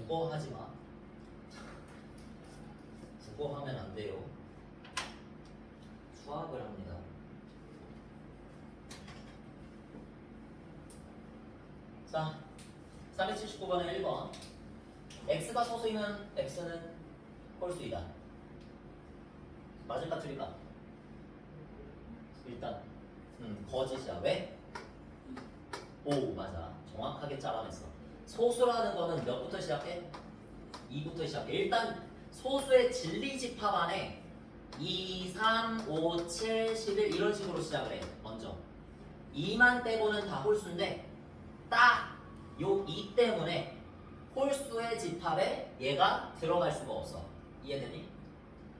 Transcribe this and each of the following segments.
국어 하지 마. 국어 하면 안 돼요. 수학을 합니다. 자, 479번에 1번. x가 소수이면 x는 홀수이다. 맞을까 틀릴까? 일단 거짓이야. 왜? 오, 맞아. 정확하게 짜라냈어. 소수라는 거는 몇부터 시작해? 2부터 시작해. 일단 소수의 진리집합 안에 2, 3, 5, 7, 11 이런 식으로 시작을 해. 먼저 2만 빼고는 다 홀수인데 딱 요 2 때문에 홀수의 집합에 얘가 들어갈 수가 없어. 이해되니?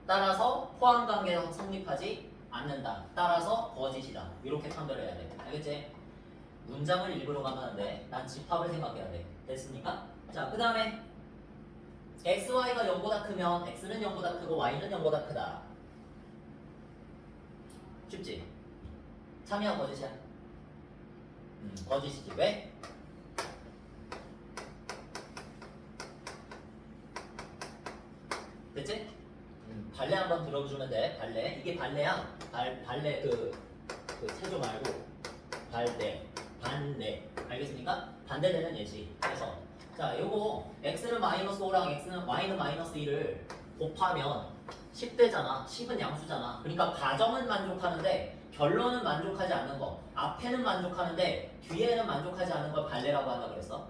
따라서 포함관계가 성립하지 않는다. 따라서 거짓이다. 이렇게 판별해야 돼. 알겠지? 문장을 읽으러 가면 안 돼. 난 집합을 생각해야 돼. 됐습니까? 자, 그 다음에 x, y가 0보다 크면 x는 0보다 크고 y는 0보다 크다. 쉽지? 참이야 거짓이야? 거짓이지. 왜? 됐지? 발레 한번 들어주면 돼. 발레. 이게 발레야. 발레 그 체조 말고 발대, 반대. 알겠습니까? 반대되는 예시. 그래서 자, 요거 x는 마이너스 5랑 y는 마이너스 1을 곱하면 10되잖아. 10은 양수잖아. 그러니까 가정은 만족하는데 결론은 만족하지 않는 거. 앞에는 만족하는데 뒤에는 만족하지 않는 걸 발레라고 한다 그랬어.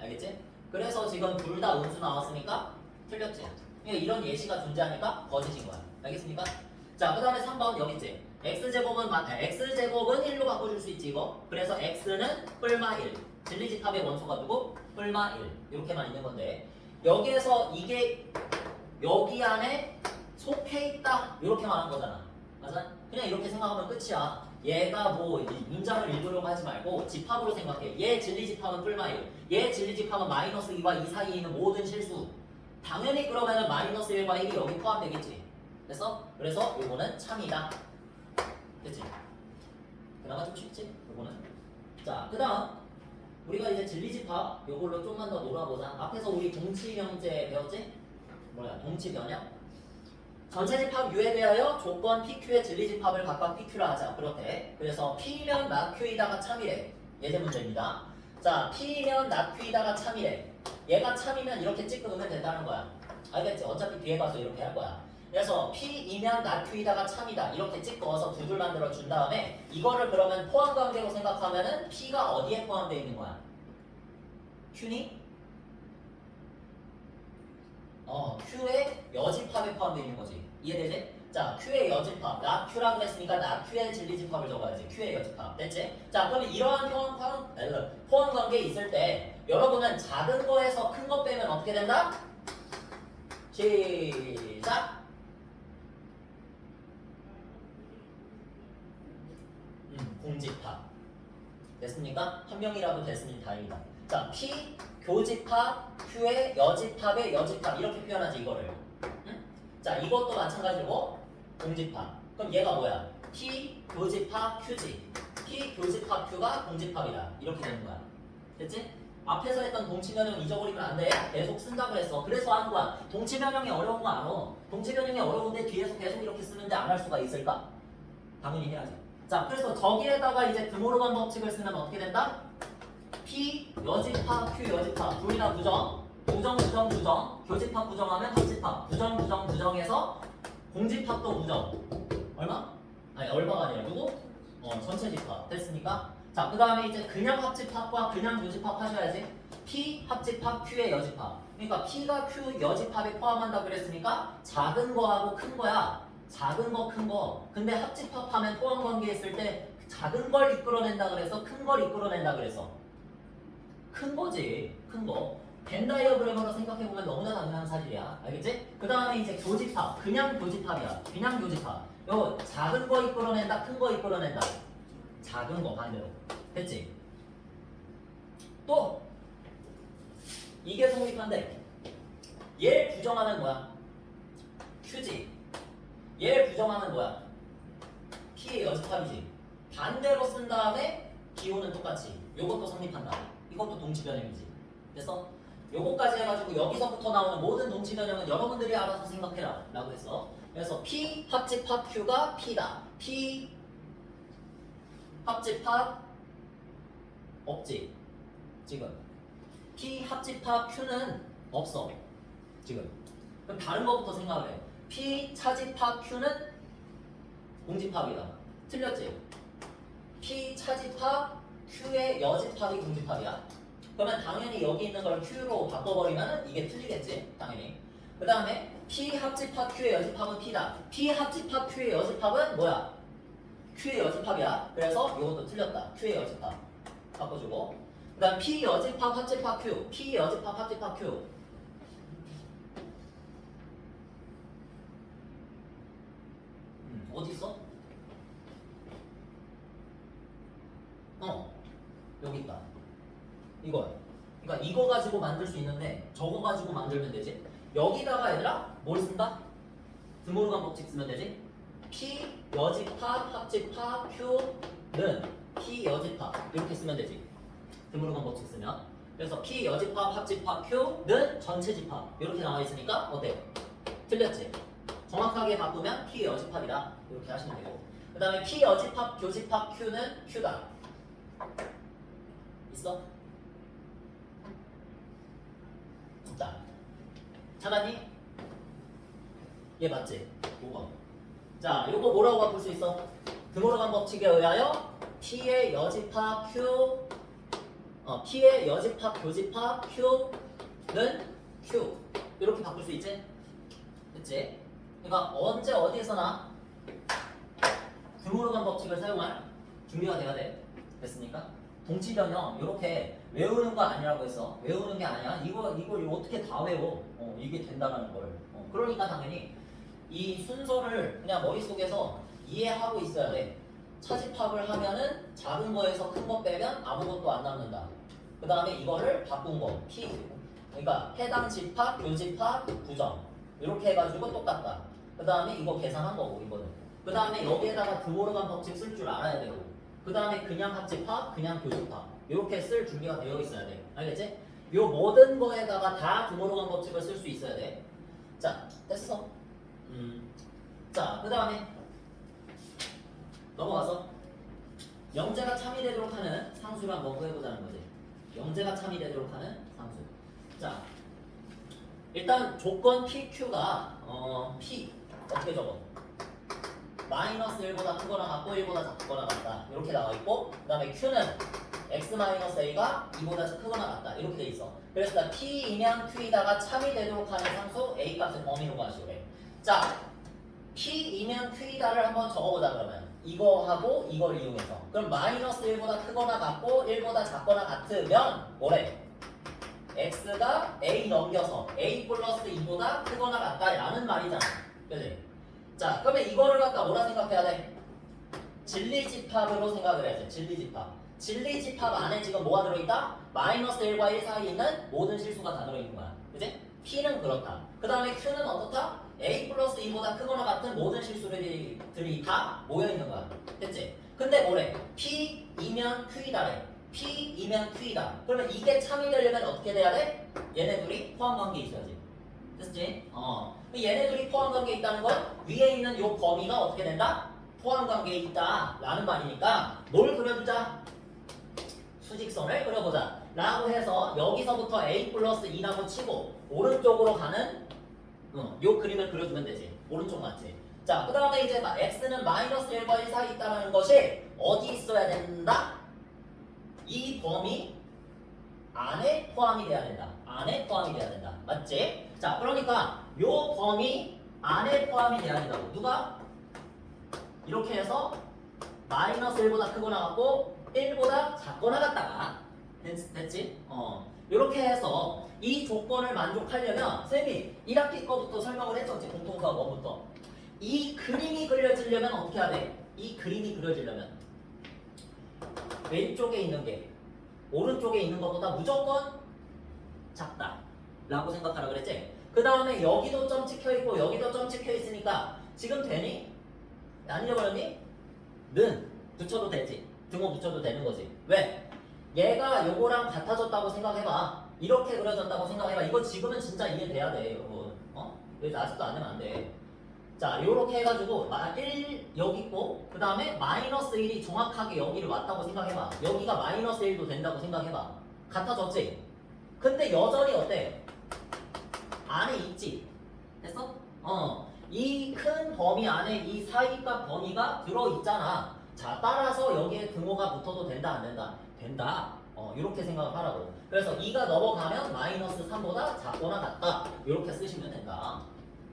알겠지? 그래서 지금 둘 다 음수 나왔으니까 틀렸지. 이런 예시가 존재하니까 거짓인 거야. 알겠습니까? 자, 그 다음에 3번 여기 있지. x제곱은 1로 바꿔줄 수 있지 이거. 그래서 x는 뿔마 1. 진리집합의 원소가 누구? 뿔마 1. 이렇게만 있는 건데 여기에서 이게 여기 안에 속해 있다 이렇게 말한 거잖아. 맞아? 그냥 이렇게 생각하면 끝이야. 얘가 뭐 문장을 읽으려고 하지 말고 집합으로 생각해. 얘 진리집합은 뿔마 1. 얘 진리집합은 마이너스 2와 2 사이에 있는 모든 실수. 당연히 그러면은 마이너스 1과 1이 여기 포함되겠지. 됐어? 그래서 요거는 참이다. 됐지? 그나마 좀 쉽지? 요거는. 자, 그 다음 우리가 이제 진리집합 요걸로 좀만 더 놀아보자. 앞에서 우리 동치명제 배웠지? 뭐야? 동치변형? 전체집합 U에 대하여 조건 PQ의 진리집합을 각각 PQ라 하자. 그렇대. 그래서 P면 not Q이다가 참이래. 예제 문제입니다. 자, P면 not Q이다가 참이래. 얘가 참이면 이렇게 찍고 놓으면 된다는 거야. 알겠지? 어차피 뒤에 가서 이렇게 할 거야. 그래서 P이면 not Q이다가 참이다. 이렇게 찍어서 두줄 만들어 준 다음에 이거를 그러면 포함관계로 생각하면은 P가 어디에 포함되어 있는 거야? Q니? Q의 여집합에 포함되어 있는 거지. 이해되지? 자, Q의 여집합. not Q라고 했으니까 not Q의 진리집합을 적어야지. Q의 여집합. 됐지? 자, 그럼 이러한 포함관계에 있을 때 여러분은 작은 거에서 큰 거 빼면 어떻게 된다? 시작! 공집합. 됐습니까? 한 명이라도 됐으면 다행이다. 자, P 교집합, Q의 여집합의 여집합 이렇게 표현하지 이거를. 응? 자, 이것도 마찬가지로 공집합. 그럼 얘가 뭐야? P 교집합 Q지. P 교집합 Q가 공집합이다. 이렇게 되는 거야. 됐지? 앞에서 했던 동치변형 잊어버리면 안 돼. 계속 쓴다고 했어. 그래서 하는 거야. 동치변형이 어려운 거 알아. 동치변형이 어려운데 뒤에서 계속 이렇게 쓰는데 안 할 수가 있을까? 당연히 해야지. 자, 그래서 저기에다가 이제 드모르건 법칙을 쓰면 어떻게 된다? P 여집합, Q 여집합 둘 다 부정, 부정, 부정, 부정. 교집합 부정하면 합집합, 부정, 부정, 부정해서 공집합도 부정. 얼마? 아니 얼마가 아니라 누구? 전체 집합. 됐습니까? 자, 그 다음에 이제 그냥 합집합과 그냥 교집합 하셔야지. P 합집합, Q의 여집합. 그러니까 P가 Q 여집합에 포함한다 그랬으니까 작은 거하고 큰 거야. 작은 거, 큰 거. 근데 합집합하면 포함관계 있을 때 작은 걸 이끌어낸다 그래서 큰 걸 이끌어낸다 그래서 큰 거지. 큰 거. 벤 다이어그램으로 생각해보면 너무나 당연한 사실이야. 알겠지? 그 다음에 이제 교집합. 그냥 교집합이야. 그냥 교집합. 요 작은 거 이끌어낸다, 큰 거 이끌어낸다. 작은 거 반대로. 됐지? 또 이게 성립한데 얘 부정하면 뭐야? Q지. 얘 부정하면 뭐야? P의 여집합이지. 반대로 쓴 다음에 기호는 똑같이. 요것도 성립한다. 이것도 동치변형이지. 됐어? 요거까지 해가지고 여기서부터 나오는 모든 동치 변형은 여러분들이 알아서 생각해라 라고 했어. 그래서 P 합집합 Q가 P다. P 합집합 없지 지금. P 합집합 Q는 없어 지금. 그럼 다른 것부터 생각을 해. P 차집합 Q는 공집합이다. 틀렸지? P 차집합 Q의 여집합이 공집합이야. 그러면 당연히 여기 있는 걸 Q로 바꿔버리면 이게 틀리겠지 당연히. 그 다음에 P 합집합 Q의 여집합은 P다. P 합집합 Q의 여집합은 뭐야? Q의 여집합이야. 그래서 이것도 틀렸다. Q의 여집합 바꿔주고. 그 다음 P 여집합 합집합 Q. P 여집합 합집합 Q. 어디 있어? 여기 있다. 이거야. 그러니까 이거 가지고 만들 수 있는데 저거 가지고 만들면 되지. 여기다가 얘들아 뭘 쓴다? 드모르간 법칙 쓰면 되지. P 여집합 합집합 Q는 P 여집합 이렇게 쓰면 되지. 드모르간 법칙 쓰면. 그래서 P 여집합 합집합 Q는 전체 집합 이렇게 나와 있으니까 어때? 틀렸지? 정확하게 바꾸면 P 여집합이다 이렇게 하시면 되고. 그 다음에 P 여집합 교집합 Q는 Q다. 있어? 있다. 찾았니? 얘 맞지? 5번. 자, 요거 뭐라고 바꿀 수 있어? 드모르간 법칙에 의하여 P의 여집합 Q, P의 여집합 교집합 Q는 Q 이렇게 바꿀 수 있지? 그치? 그러니까 언제 어디에서나 드모르간 법칙을 사용할 준비가 돼야 돼. 됐습니까? 동치 변형 이렇게 외우는 거 아니라고 했어. 외우는 게 아니야. 이걸 어떻게 다 외워? 이게 된다는 걸. 그러니까 당연히 이 순서를 그냥 머릿속에서 이해하고 있어야 돼. 차집합을 하면은 작은 거에서 큰 거 빼면 아무것도 안 남는다. 그 다음에 이거를 바꾼 거 P. 그러니까 해당 집합, 교집합, 부정 이렇게 해가지고 똑같다. 그 다음에 이거 계산한 거고 이거는. 그 다음에 여기에다가 드모르간 법칙 쓸 줄 알아야 되고. 그 다음에 그냥 합집합, 그냥 교집합 이렇게 쓸 준비가 되어 있어야 돼. 알겠지? 요 모든 거에다가 다 드모르간 법칙을 쓸 수 있어야 돼. 자, 됐어. 자, 그 다음에 넘어가서 영재가 참이 되도록 하는 상수를 한번 구해보자는 거지. 영재가 참이 되도록 하는 상수. 자, 일단 조건 PQ가 P 어떻게 적어? 마이너스 1보다 크거나 같고 1보다 작거나 같다 이렇게 나와 있고, 그 다음에 Q는 X-A가 2보다 크거나 같다 이렇게 돼 있어. 그래서 나 P이면 Q이다가 참이 되도록 하는 상수 A 값의 범위로 가시오래. 자, P이면 Q이다를 한번 적어보자. 그러면 이거하고 이걸 이용해서 그럼 마이너스 1보다 크거나 같고 1보다 작거나 같으면 뭐래? X가 A 넘겨서 A 플러스 2보다 크거나 같다 라는 말이잖아. 그치? 자, 그러면 이거를 갖다 뭐라 생각해야 돼? 진리집합으로 생각을 해야지. 진리집합. 진리집합 안에 지금 뭐가 들어있다? 마이너스 1과 1 사이에 있는 모든 실수가 다 들어있는 거야. 그치? P는 그렇다. 그 다음에 Q는 어떻다? A 플러스 2보다 크거나 같은 모든 실수들이 다 모여있는 거야. 됐지? 근데 뭐래? P이면 Q이다래. P이면 Q이다. 그러면 이게 참이 되려면 어떻게 돼야 돼? 얘네 둘이 포함관계 있어야지. 됐지? 얘네 둘이 포함관계에 있다는 건 위에 있는 요 범위가 어떻게 된다? 포함관계에 있다 라는 말이니까 뭘 그려주자? 수직선을 그려보자 라고 해서 여기서부터 A 플러스 2라고 치고 오른쪽으로 가는 요 그림을 그려주면 되지. 오른쪽 맞지? 자, 그 다음에 이제 X는 마이너스 1과 1 사이에 있다는 것이 어디 있어야 된다? 이 범위 안에 포함이 돼야 된다. 안에 포함이 돼야 된다. 맞지? 자, 그러니까 요 범위 안에 포함이 돼야 된다고. 누가? 이렇게 해서 마이너스 1보다 크거나 같고 1보다 작거나 같다가 됐지? 이렇게 해서 이 조건을 만족하려면 쌤이 1학기 거부터 설명을 했었지. 공통수학 1부터 이 그림이 그려지려면 어떻게 해야 돼? 이 그림이 그려지려면 왼쪽에 있는 게 오른쪽에 있는 것보다 무조건 작다 라고 생각하라 그랬지? 그 다음에 여기도 점 찍혀있고 여기도 점 찍혀있으니까 지금 되니? 안 잃어버렸니? 는 붙여도 되지. 등호 붙여도 되는 거지. 왜? 얘가 요거랑 같아졌다고 생각해봐. 이렇게 그려졌다고 생각해봐. 이거 지금은 진짜 이해돼야 돼, 여러분. 그래서 아직도 안 되면 안 돼. 자, 요렇게 해가지고 1 여기 있고 그 다음에 마이너스 1이 정확하게 여기를 왔다고 생각해봐. 여기가 마이너스 1도 된다고 생각해봐. 같아졌지? 근데 여전히 어때? 안에 있지? 됐어? 이 큰 범위 안에 이 사이값 범위가 들어있잖아. 자, 따라서 여기에 등호가 붙어도 된다, 안 된다? 된다. 이렇게 생각을 하라고. 그래서 2가 넘어가면 마이너스 3보다 작거나 같다. 이렇게 쓰시면 된다.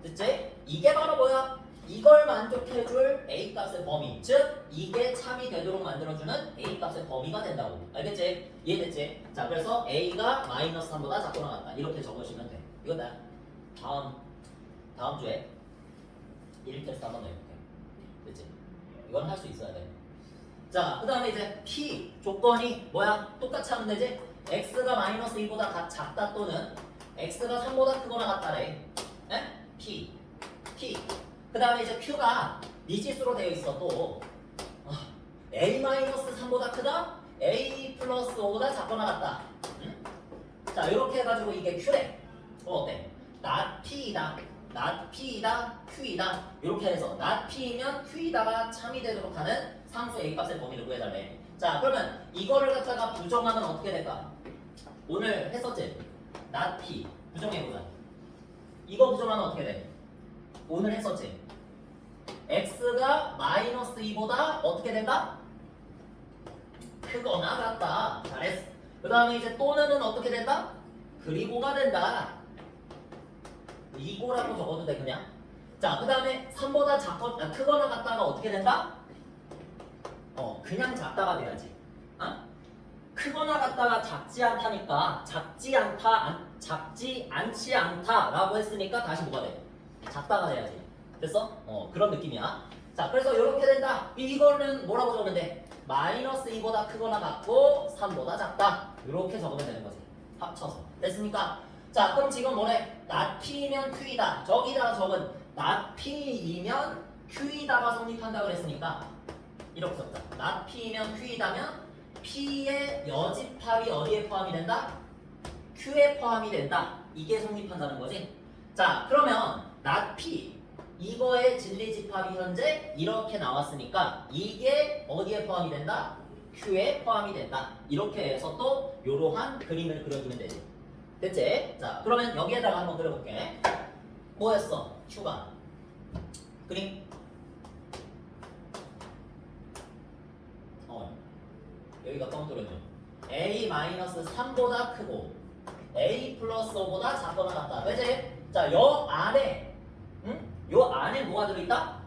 됐지? 이게 바로 뭐야? 이걸 만족해줄 A값의 범위. 즉, 이게 참이 되도록 만들어주는 A값의 범위가 된다고. 알겠지? 이해됐지? 자, 그래서 A가 마이너스 3보다 작거나 같다. 이렇게 적으시면 돼. 이거다. 다음 주에 1 테스트 한번 더 해볼게. 됐지? 이건 할 수 있어야 돼. 자, 그 다음에 이제 P 조건이 뭐야? 똑같이 하면 되지? X가 마이너스 2보다 작다 또는 X가 3보다 크거나 같다래. 에? P. 그 다음에 이제 Q가 미지수로 되어 있어 또. A-3보다 크다? A 플러스 5보다 작거나 같다. 응? 자, 이렇게 해가지고 이게 Q래. 어때? not P이다. not P이다. Q이다. 이렇게 해서 not P이면 Q이다가 참이 되도록 하는 상수 A값의 범위를 구해달래. 자, 그러면 이거를 갖다가 부정하면 어떻게 될까? 오늘 했었지? not P. 부정해보자. 이거 부정하면 어떻게 돼? 오늘 했었지? X가 마이너스 2보다 어떻게 된다? 크거나 같다. 잘했어. 그 다음에 이제 또는은 어떻게 된다? 그리고가 된다. 이거라고 적어도 돼 그냥. 자, 그 다음에 3보다 크거나 같다가 어떻게 된다? 그냥 작다가 돼야지. 크거나 같다가 작지 않다니까 작지 않지 않다라고 했으니까 다시 뭐가 돼? 작다가 돼야지. 됐어? 그런 느낌이야. 자, 그래서 이렇게 된다. 이거는 뭐라고 적으면 돼? 마이너스 2보다 크거나 같고 3보다 작다. 이렇게 적으면 되는 거지. 합쳐서. 됐습니까? 자, 그럼 지금 뭐래? not P면 Q이다. 저기다가 적은 not P이면 Q이다가 성립한다 그랬으니까 이렇게 적자. not P면 Q이다면 P의 여집합이 어디에 포함이 된다? Q에 포함이 된다. 이게 성립한다는 거지. 자, 그러면 not P 이거의 진리집합이 현재 이렇게 나왔으니까 이게 어디에 포함이 된다? Q에 포함이 된다. 이렇게 해서 또 이러한 그림을 그려주면 되지. 됐지? 자, 그러면 여기에다가 한번 그려볼게. 뭐였어? Q가 그림 여기가 뻥 뚫어져. A-3보다 크고 A 플러스 5보다 작거나 같다. 그치? 자, 요 안에 요 안에 뭐가 들어있다?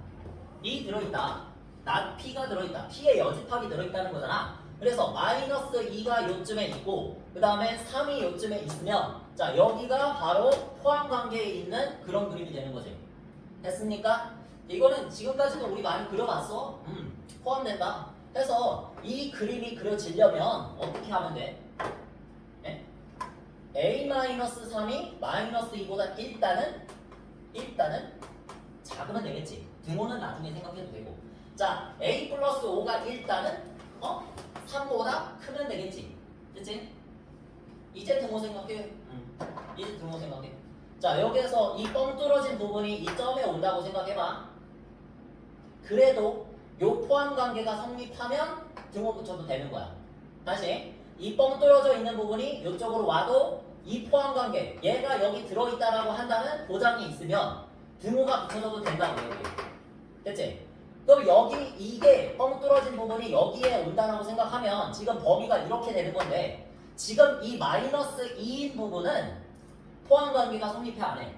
이 들어있다. not P가 들어있다. P의 여집합이 들어있다는 거잖아. 그래서 마이너스 2가 요쯤에 있고 그 다음에 3이 요쯤에 있으면 자, 여기가 바로 포함관계에 있는 그런 그림이 되는 거지. 됐습니까? 이거는 지금까지도 우리 많이 그려봤어. 포함된다. 해서 이 그림이 그려지려면 어떻게 하면 돼? 네? A-3이 마이너스 2보다 일단은 작으면 되겠지. 등호는 나중에 생각해도 되고. 자, A 플러스 5가 일단은 3보다 크면 되겠지. 그치? 이제 등호 생각해. 이제 등호 생각해. 자, 여기에서 이 뻥 뚫어진 부분이 이 점에 온다고 생각해봐. 그래도 요 포함 관계가 성립하면 등호 붙여도 되는 거야. 다시 이 뻥 뚫어져 있는 부분이 이쪽으로 와도 이 포함 관계 얘가 여기 들어있다라고 한다는 보장이 있으면 등호가 붙여져도 된다고 여기. 됐지? 그럼 여기 이게 뻥 뚫어진 부분이 여기에 온다라고 생각하면 지금 범위가 이렇게 되는 건데 지금 이 마이너스 2인 부분은 포함 관계가 성립해 안 해.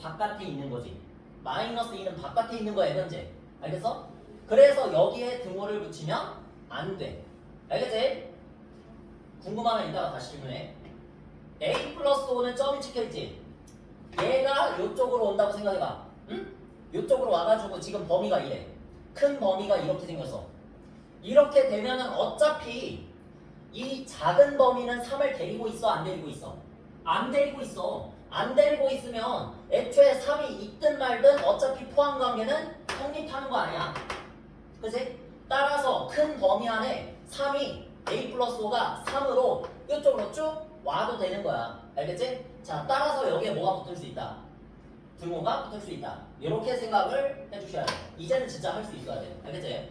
바깥에 있는 거지. 마이너스 2는 바깥에 있는 거야 현재. 알겠어? 그래서 여기에 등호를 붙이면 안 돼. 알겠지? 궁금하면 이따가 다시 질문해. A 플러스 5는 점이 찍혀있지? 얘가 이쪽으로 온다고 생각해봐. 응? 이쪽으로 와가지고 지금 범위가 이래. 큰 범위가 이렇게 생겼어. 이렇게 되면은 어차피 이 작은 범위는 3을 데리고 있어? 안 데리고 있어? 안 데리고 있어. 안 데리고 있으면 애초에 3이 있든 말든 어차피 포함관계는 성립하는 거 아니야. 그치? 따라서 큰 범위 안에 3이 a 플러스 5가 3으로 이쪽으로 쭉 와도 되는 거야. 알겠지? 자, 따라서 여기에 뭐가 붙을 수 있다? 등호가 붙을 수 있다. 이렇게 생각을 해주셔야 돼. 이제는 진짜 할 수 있어야 돼. 알겠지?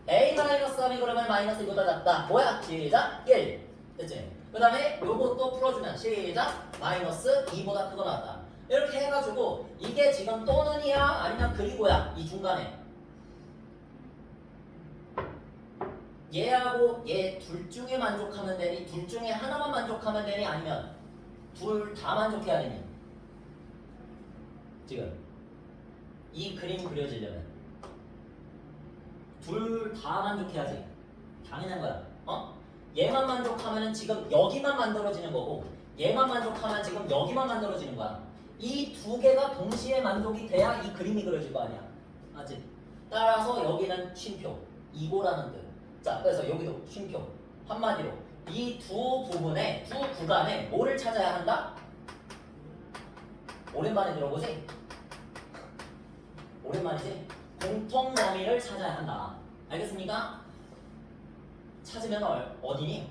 a-3이 그러면 마이너스 2보다 작다. 뭐야? 시작! 1. 됐지? 그 다음에 요것도 풀어주면 시작! 마이너스 2보다 크거 나왔다. 이렇게 해가지고 이게 지금 또는이야? 아니면 그리고야? 이 중간에 얘하고 얘 둘 중에 만족하면 되니? 둘 중에 하나만 만족하면 되니? 아니면 둘 다 만족해야 되니? 지금 이 그림 그려지려면 둘 다 만족해야지. 당연한 거야. 얘만 만족하면 지금 여기만 만들어지는 거고 얘만 만족하면 지금 여기만 만들어지는 거야. 이 두 개가 동시에 만족이 돼야 이 그림이 그려질 거 아니야. 맞지? 따라서 여기는 쉼표 2고라는 뜻. 자, 그래서 여기도 쉼표. 한마디로 이 두 부분에, 두 구간에 뭐를 찾아야 한다? 오랜만에 들어보지? 오랜만이지? 공통 범위를 찾아야 한다. 알겠습니까? 찾으면 어디니?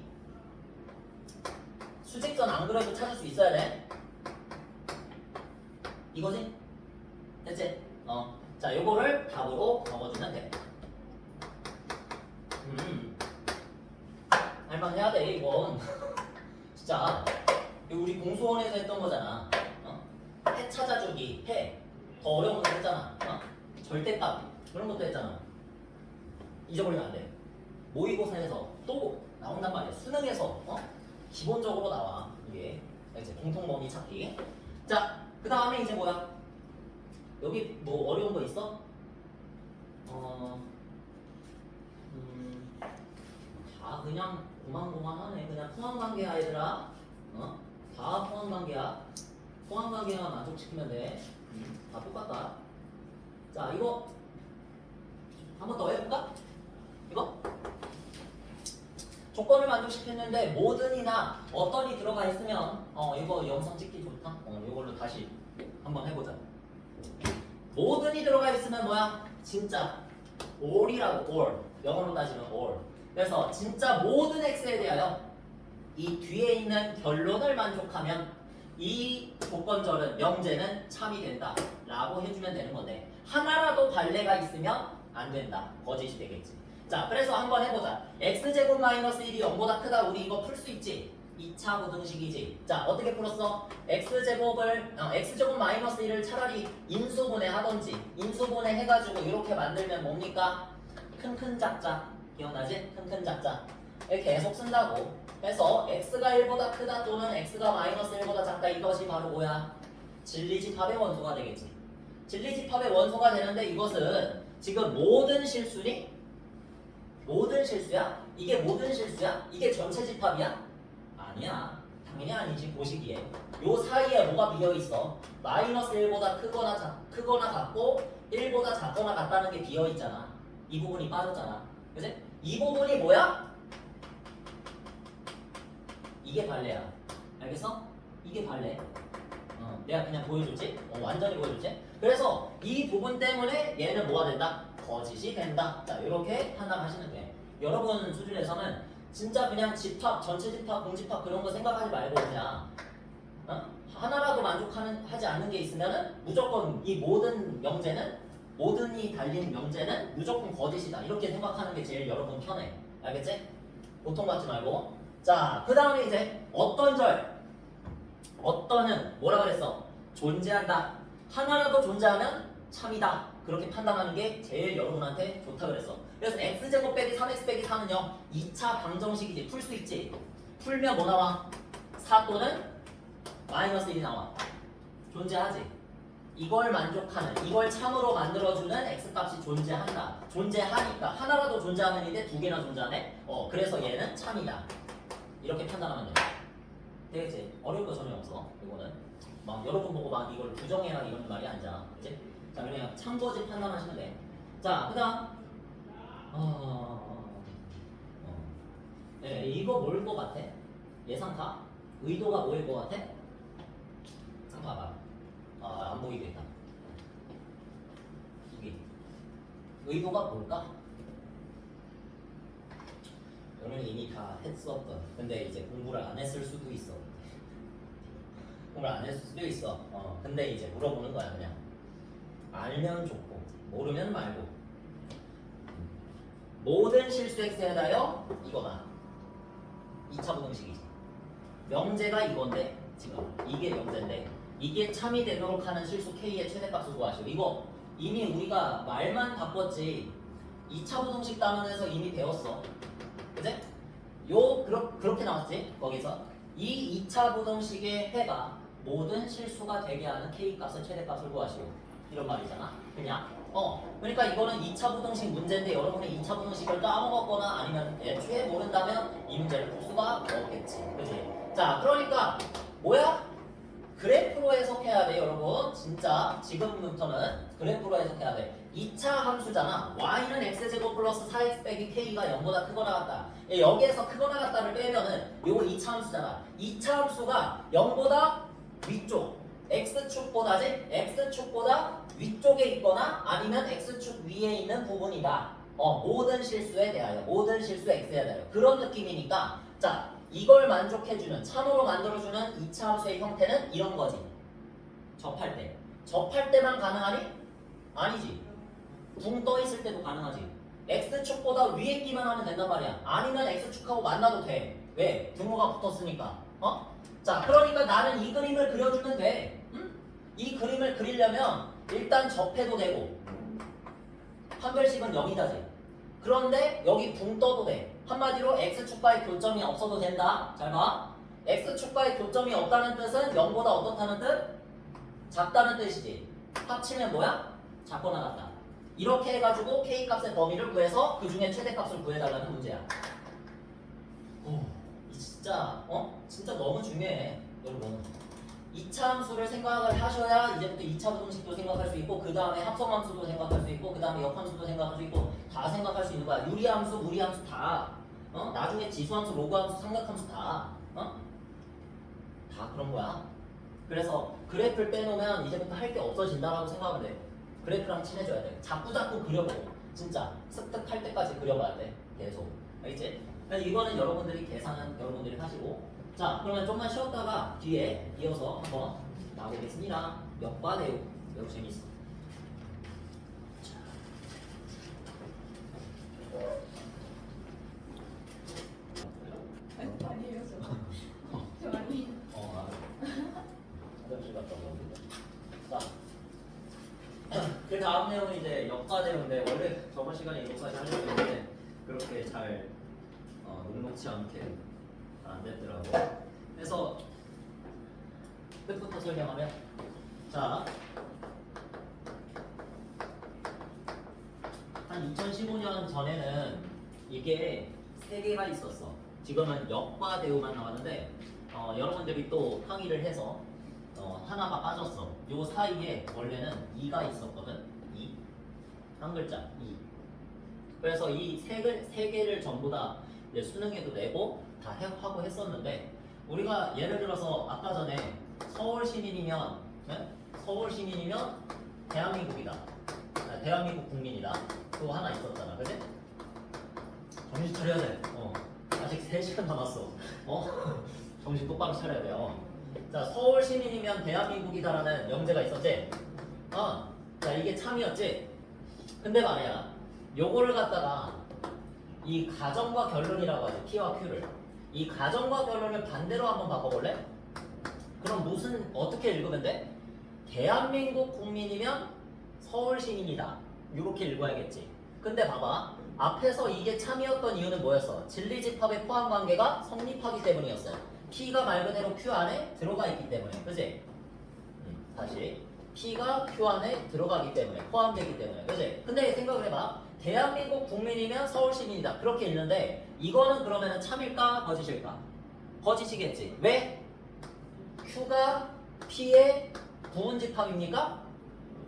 수직선 안 그려도 찾을 수 있어야 돼. 이거지? 됐지? 자, 요거를 답으로 적어주면 돼. 할만해야 돼, 이건. 진짜. 이거 우리 공수원에서 했던 거잖아. 해 찾아주기, 해. 더 어려운 것도 했잖아. 절대값. 그런 것도 했잖아. 잊어버리면 안 돼. 모의고사에서 또 나온단 말이야. 수능에서 기본적으로 나와. 이게 이제 공통범위 찾기. 자, 그 다음에 이제 뭐야? 여기 뭐 어려운 거 있어? 다 그냥 고만고만하네. 그냥 포함관계야 얘들아. 다 포함관계야. 포함관계만 만족시키면 돼. 다 똑같다. 자, 이거 한 번 더 해볼까? 이거? 조건을 만족시켰는데 모든이나 어떤이 들어가 있으면 이거 영상 찍기 좋다. 이걸로 다시 한번 해보자. 모든이 들어가 있으면 뭐야? 진짜 all이라고. all. 영어로 따지면 all. 그래서 진짜 모든 x에 대하여 이 뒤에 있는 결론을 만족하면 이 조건절은 명제는 참이 된다 라고 해주면 되는 건데 하나라도 발레가 있으면 안 된다. 거짓이 되겠지. 자, 그래서 한번 해보자. x제곱 마이너스 1이 0보다 크다. 우리 이거 풀 수 있지? 2차 부등식이지. 자, 어떻게 풀었어? x제곱 마이너스 1을 차라리 인수분해 하던지 인수분해 해가지고 이렇게 만들면 뭡니까? 큰큰 작자. 기억나지? 큰큰 작자. 이렇게 계속 쓴다고. 그래서 x가 1보다 크다 또는 x가 마이너스 1보다 작다. 이것이 바로 뭐야? 진리집합의 원소가 되겠지. 진리집합의 원소가 되는데 이것은 지금 모든 실수니? 모든 실수야? 이게 모든 실수야? 이게 전체 집합이야? 아니야. 당연히 아니지. 보시기에 요 사이에 뭐가 비어있어? 마이너스 1보다 크거나 같고 1보다 작거나 같다는 게 비어있잖아. 이 부분이 빠졌잖아. 그치? 이 부분이 뭐야? 이게 발레야. 알겠어? 이게 발레. 내가 그냥 보여줬지? 완전히 보여줬지? 그래서 이 부분 때문에 얘는 뭐가 된다? 거짓이 된다. 자, 이렇게 판단하시면 돼. 여러분 수준에서는 진짜 그냥 집합, 전체 집합, 공집합 그런 거 생각하지 말고 그냥 하나라도 하지 않는 게 있으면은 무조건 이 모든 명제는 모든이 달린 명제는 무조건 거짓이다. 이렇게 생각하는 게 제일 여러분 편해. 알겠지? 보통 받지 말고. 자, 그 다음에 이제 어떤은 뭐라 그랬어? 존재한다. 하나라도 존재하면 참이다. 그렇게 판단하는 게 제일 여러분한테 좋다 그랬어. 그래서 x제곱 빼기 3x 빼기 4는 0. 2차 방정식이지. 풀 수 있지. 풀면 뭐 나와? 4 또는 마이너스 1이 나와. 존재하지. 이걸 만족하는, 이걸 참으로 만들어주는 x값이 존재한다. 존재하니까 하나라도 존재하는 인데 두 개나 존재하네. 그래서 얘는 참이다. 이렇게 판단하면 돼. 되겠지? 어려울 거 전혀 없어. 이거는 막 여러분 보고 막 이걸 부정해라 이런 말이 아니잖아. 그치? 자, 그냥 참고지 판단하시면 돼. 자, 그 다음 네, 이거 뭘 것 같아? 예상가? 의도가 뭐일 것 같아? 한번 봐봐. 안 보이겠다. 여기 의도가 뭘까? 오늘 이미 다 했었던. 근데 이제 공부를 안 했을 수도 있어. 공부를 안 했을 수도 있어. 근데 이제 물어보는 거야 그냥. 알면 좋고 모르면 말고. 모든 실수 x에 대하여 이거다. 2차 부등식이지. 명제가 이건데 지금 이게 명제인데 이게 참이 되도록 하는 실수 k의 최대값을 구하시오. 이거 이미 우리가 말만 바꿨지 2차 부등식 단원에서 이미 배웠어. 그지? 그렇게 나왔지 거기서. 이 2차 부등식의 해가 모든 실수가 되게 하는 k값의 최대값을 구하시오. 이런 말이잖아. 그냥 그러니까 이거는 2차 부등식 문제인데 여러분이 2차 부등식을 까먹었거나 아니면 애초에 모른다면 이 문제를 풀 수가 없겠지. 그지? 자, 그러니까 뭐야? 그래프로 해석해야 돼, 여러분. 진짜 지금부터는 그래프로 해석해야 돼. 2차 함수잖아. y는 x제곱 플러스 4x 빼기 k가 0보다 크거나 같다. 여기에서 크거나 같다를 빼면은 요거 2차 함수잖아. 2차 함수가 0보다 위쪽, x축보다지? x축보다 위쪽에 있거나 아니면 x축 위에 있는 부분이다. 모든 실수에 대하여, 모든 실수 x에 대하여 그런 느낌이니까 자, 이걸 만족해주는, 참으로 만들어주는 2차 함수의 형태는 이런 거지. 접할 때. 접할 때만 가능하니? 아니지. 붕 떠 있을 때도 가능하지. x축보다 위에 있기만 하면 된단 말이야. 아니면 x축하고 만나도 돼. 왜? 등호가 붙었으니까. 자, 그러니까 나는 이 그림을 그려주면 돼. 응? 이 그림을 그리려면 일단 접해도 되고 판별식은 0이다지. 그런데 여기 붕 떠도 돼. 한마디로 x축과의 교점이 없어도 된다. 잘 봐. x축과의 교점이 없다는 뜻은 0보다 어떻다는 뜻? 작다는 뜻이지. 합치면 뭐야? 작거나 같다. 이렇게 해가지고 k값의 범위를 구해서 그 중에 최대값을 구해달라는 문제야. 진짜 진짜 너무 중요해 여러분. 2차 함수를 생각을 하셔야 이제부터 2차 부등식도 생각할 수 있고 그 다음에 합성함수도 생각할 수 있고 그 다음에 역함수도 생각할 수 있고 다 생각할 수 있는 거야. 유리함수, 무리함수 다 나중에 지수함수, 로그함수, 삼각함수 다 그런 거야. 그래서 그래프를 빼놓으면 이제부터 할 게 없어진다라고 생각하면 돼. 그래프랑 친해져야 돼. 자꾸 그려보고 진짜 습득할 때까지 그려봐야 돼. 계속. 알겠지? 이거는 여러분들이 계산은 여러분들이 하시고 자, 그러면 좀만 쉬었다가 뒤에 이어서 한번 나오겠습니다. 역과 대우 매우 재밌어. 아니에요, 저 아니에요. 화장실 갔다 오는데. 자, 그 다음 내용은 이제 역과 대우인데 원래 저번 시간에 이것까지 하려고 했는데 그렇게 잘 녹록치 않게 안 됐더라고. 그래서 끝부터 설명하면 자, 한 2015년 전에는 이게 3개가 있었어. 지금은 역과 대우만 나왔는데 여러분들이 또 항의를 해서 하나가 빠졌어. 요 사이에 원래는 2가 있었거든. 2. 한 글자 2. 그래서 이 세 개를 전부 다 이제 수능에도 내고 다 하고 했었는데 우리가 예를 들어서 아까 전에 서울 시민이면 서울 시민이면 대한민국이다. 대한민국 국민이다. 그거 하나 있었잖아. 그지? 정신 차려야 돼. 아직 3시간 남았어. 정신 똑바로 차려야 돼요. 자, 서울 시민이면 대한민국이다라는 명제가 있었지? 자, 이게 참이었지? 근데 말이야, 요거를 갖다가 이 가정과 결론이라고 하지, P와 Q를. 이 가정과 결론을 반대로 한번 바꿔볼래? 그럼 어떻게 읽으면 돼? 대한민국 국민이면 서울 시민이다. 이렇게 읽어야겠지. 근데 봐봐. 앞에서 이게 참이었던 이유는 뭐였어? 진리집합의 포함 관계가 성립하기 때문이었어. P가 말 그대로 Q 안에 들어가 있기 때문에. 그지? 다시. P가 Q 안에 들어가기 때문에. 포함되기 때문에. 그지? 근데 생각을 해봐. 대한민국 국민이면 서울 시민이다. 그렇게 읽는데 이거는 그러면 참일까? 거짓일까? 거짓이겠지. 왜? Q가 P의 부분 집합입니까?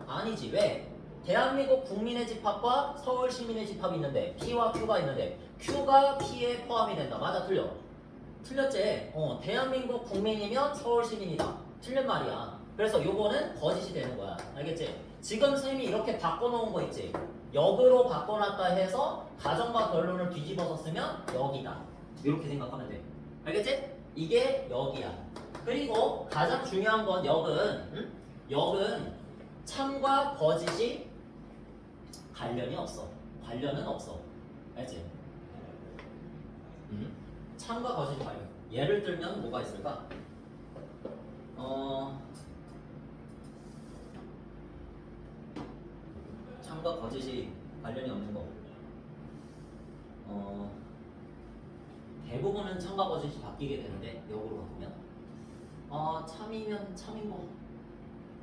아니지. 왜? 대한민국 국민의 집합과 서울 시민의 집합이 있는데 P와 Q가 있는데 Q가 P에 포함이 된다. 맞아? 틀려? 틀렸지? 대한민국 국민이면 서울 시민이다. 틀린 말이야. 그래서 요거는 거짓이 되는 거야. 알겠지? 지금 쌤이 이렇게 바꿔놓은 거 있지? 역으로 바꿔놨다 해서 가정과 결론을 뒤집어서 쓰면 역이다. 이렇게 생각하면 돼. 알겠지? 이게 역이야. 그리고 가장 중요한 건 역은 참과 거짓이 관련이 없어. 관련은 없어. 알지? 참과 거짓이 관련. 예를 들면 뭐가 있을까? 참과 거짓이 관련이 없는 거. 대부분은 참과 거짓이 바뀌게 되는데 역으로 바꾸면 참이면 참인 거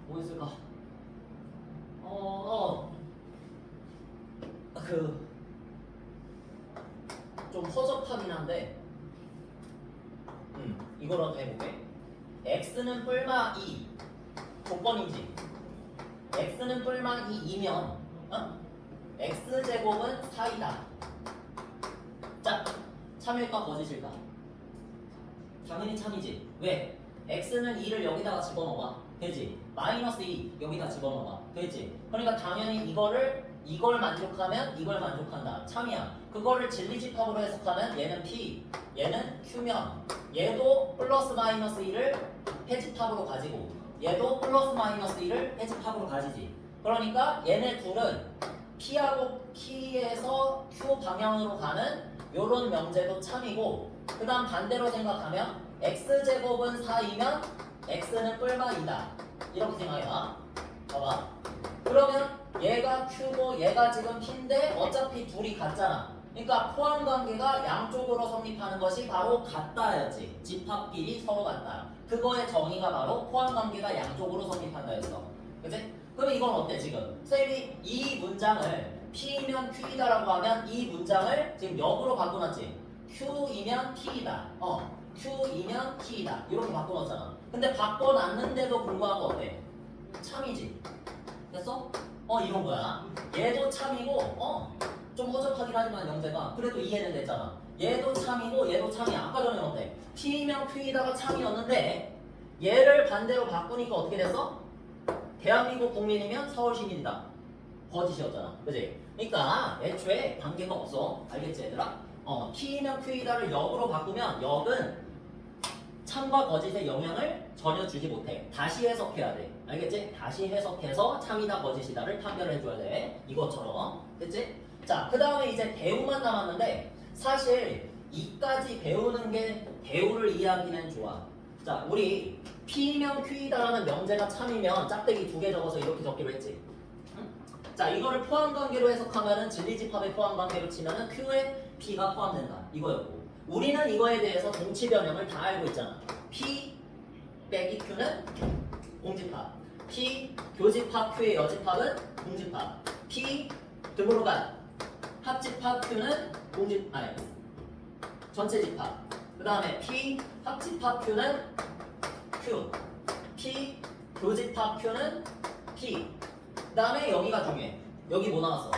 뭐 있을까? 좀 허접하긴 한데 이거라도 해볼게. x는 뿔마 2 조건이지. x는 뿔마 2이면 x제곱은 4이다. 자, 참일까 거짓일까? 당연히 참이지. 왜? x는 2를 여기다가 집어넣어봐. 되지? 마이너스 2 여기다 집어넣어봐. 되지? 그러니까 당연히 이걸 만족하면 이걸 만족한다. 참이야. 그거를 진리집합으로 해석하면 얘는 p, 얘는 q면 얘도 플러스 마이너스 2를 해집합으로 가지고 얘도 플러스 마이너스 2를 해집합으로 가지지. 그러니까 얘네 둘은 p하고 p에서 q 방향으로 가는 요런 명제도 참이고, 그 다음 반대로 생각하면 x제곱은 4이면 x는 뿔마 2다. 이렇게 생각해봐. 봐봐. 그러면 얘가 q고 얘가 지금 p인데 어차피 둘이 같잖아. 그러니까 포함관계가 양쪽으로 성립하는 것이 바로 같다였지. 집합끼리 서로 같다. 그거의 정의가 바로 포함관계가 양쪽으로 성립한다였어. 그치? 그럼 이건 어때 지금? 쌤이 이 문장을 P이면 Q이다라고 하면 이 문장을 지금 역으로 바꿔놨지. Q이면 P이다. Q이면 P이다. 이렇게 바꿔놨잖아. 근데 바꿔놨는데도 불구하고 어때? 참이지. 됐어? 이런 거야. 얘도 참이고, 좀 허접하긴 하지만 영재가 그래도 이해는 됐잖아. 얘도 참이고 얘도 참이야. 아까 전에 어때? P이면 Q이다가 참이었는데 얘를 반대로 바꾸니까 어떻게 됐어? 대한민국 국민이면 서울 시민이다. 거짓이었잖아. 그지? 그러니까 애초에 관계가 없어. 알겠지 얘들아? P이면 Q이다를 역으로 바꾸면 역은 참과 거짓의 영향을 전혀 주지 못해. 다시 해석해야 돼. 알겠지? 다시 해석해서 참이다 거짓이다를 판별을 해줘야 돼. 이것처럼. 됐지? 자, 그 다음에 이제 대우만 남았는데 사실 이까지 배우는 게 대우를 이해하기는 좋아. 자, 우리 P면 Q이다라는 명제가 참이면 짝대기 2개 적어서 이렇게 적기로 했지. 자, 이거를 포함관계로 해석하면은 진리집합의 포함관계로 치면은 Q에 P가 포함된다. 이거였고. 우리는 이거에 대해서 동치 변형을 다 알고 있잖아. P 빼기 Q는 공집합. P 교집합 Q의 여집합은 공집합. P 드물어간 합집합 Q는 전체 집합. 그 다음에 P 합집합 Q는 Q. P 교집합 Q는 P. 그 다음에 여기가 중요해. 여기 뭐 나왔어?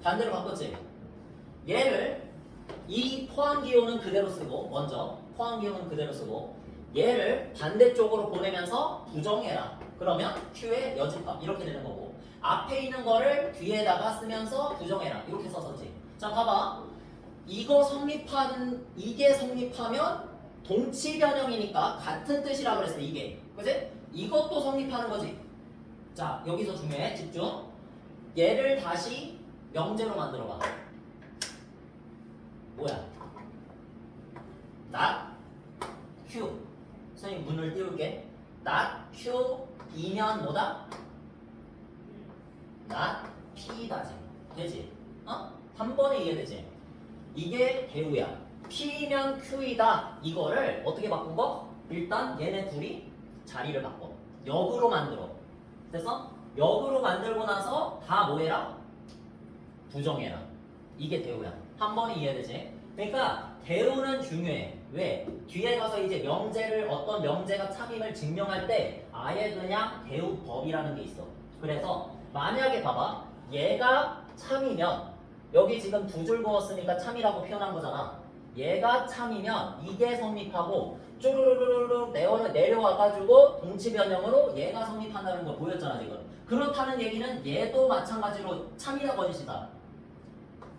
반대로 바꿨지? 얘를 이 포함기호는 그대로 쓰고, 먼저 포함기호는 그대로 쓰고 얘를 반대쪽으로 보내면서 부정해라. 그러면 Q의 여집합 이렇게 되는 거고, 앞에 있는 거를 뒤에다가 쓰면서 부정해라. 이렇게 썼었지. 자, 봐봐. 이게 성립하면 동치 변형이니까 같은 뜻이라고 그랬어. 이게. 그치? 이것도 성립하는 거지. 자, 여기서 중요해. 집중. 얘를 다시 명제로 만들어봐. 뭐야? not Q. 선생님 문을 띄울게. not Q이면 뭐다? not P다지. 되지? 한 번에 이해되지? 이게 대우야. P면 Q이다. 이거를 어떻게 바꾼 거? 일단 얘네 둘이 자리를 바꿔. 역으로 만들어. 됐어? 역으로 만들고 나서 다 뭐해라? 부정해라. 이게 대우야. 한 번에 이해되지? 그러니까 대우는 중요해. 왜? 뒤에 가서 이제 명제를 어떤 명제가 참임을 증명할 때 아예 그냥 대우법이라는 게 있어. 그래서 만약에 봐봐. 얘가 참이면 여기 지금 두 줄 그었으니까 참이라고 표현한 거잖아. 얘가 참이면 이게 성립하고 쭈루루루루 내려와가지고 동치 변형으로 얘가 성립한다는 거 보였잖아 지금. 그렇다는 얘기는 얘도 마찬가지로 참이다 거짓이다.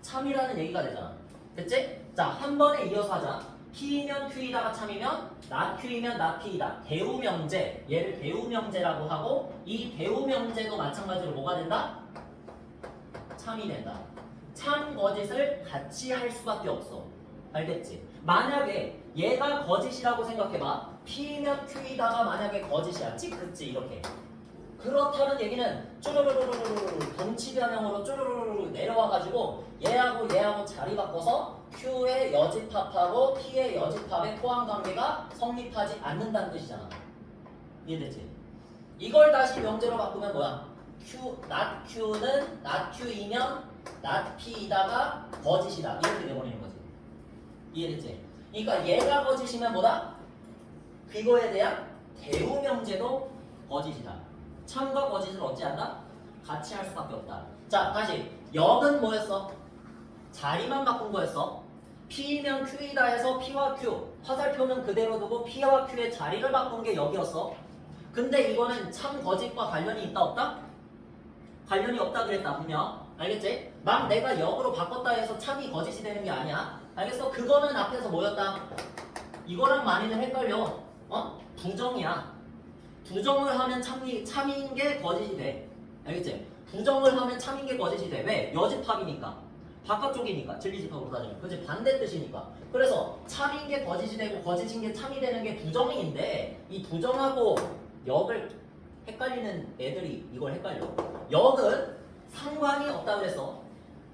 참이라는 얘기가 되잖아. 됐지? 자, 한 번에 이어서 하자. P면 Q이다가 참이면 not Q이면 not P이다. 대우명제, 얘를 대우명제라고 하고 이 대우명제도 마찬가지로 뭐가 된다? 참이 된다. 참 거짓을 같이 할 수밖에 없어. 알겠지? 만약에 얘가 거짓이라고 생각해봐. P면 Q이다가 만약에 거짓이야. 찍긋지 이렇게. 그렇다는 얘기는 쭈루루루루루루 동치 변형으로 쭈루루루루 내려와가지고 얘하고 자리 바꿔서 Q의 여집합하고 P의 여집합의 포함관계가 성립하지 않는다는 뜻이잖아. 이해됐지? 이걸 다시 명제로 바꾸면 뭐야? not Q는 not Q이면 not P이다가 거짓이다. 이렇게 돼버리는 거지. 이해됐지? 그러니까 얘가 거짓이면 뭐다? 그거에 대한 대우명제도 거짓이다. 참과 거짓을 어찌한다? 같이 할 수밖에 없다. 자, 다시 역은 뭐였어? 자리만 바꾼 거였어. P면 Q이다 해서 P와 Q 화살표는 그대로 두고 P와 Q의 자리를 바꾼 게 역이었어. 근데 이거는 참 거짓과 관련이 있다 없다? 관련이 없다 그랬다 분명. 알겠지? 막 내가 역으로 바꿨다 해서 참이 거짓이 되는 게 아니야. 알겠어? 그거는 앞에서 뭐였다? 이거랑 많이는 헷갈려. 부정이야. 부정을 하면 참인 게 거짓이 돼. 알겠지? 부정을 하면 참인 게 거짓이 돼. 왜? 여집합이니까. 바깥쪽이니까. 진리집합으로 따지면. 그치? 반대 뜻이니까. 그래서 참인 게 거짓이 되고 거짓인 게 참이 되는 게 부정인데 이 부정하고 역을 헷갈리는 애들이 이걸 헷갈려. 역은 상관이 없다 그랬어.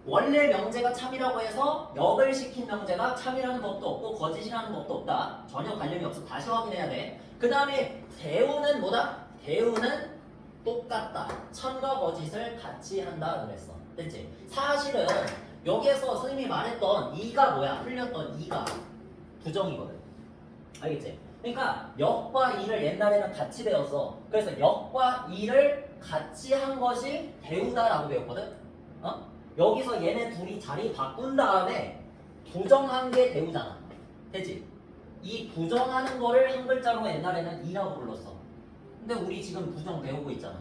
원래 명제가 참이라고 해서 역을 시킨 명제가 참이라는 법도 없고 거짓이라는 법도 없다. 전혀 관련이 없어. 다시 확인해야 돼. 그 다음에 대우는 뭐다? 대우는 똑같다. 참과 거짓을 같이 한다 그랬어. 됐지? 사실은 여기에서 선생님이 말했던 이가 뭐야? 흘렸던 이가 부정이거든. 알겠지? 그러니까 역과 이를 옛날에는 같이 배웠어. 그래서 역과 이를 같이 한 것이 대우다라고 배웠거든. 여기서 얘네 둘이 자리 바꾼 다음에 부정한 게 대우잖아. 되지? 이 부정하는 거를 한 글자로 옛날에는 이라고 불렀어. 근데 우리 지금 부정 배우고 있잖아.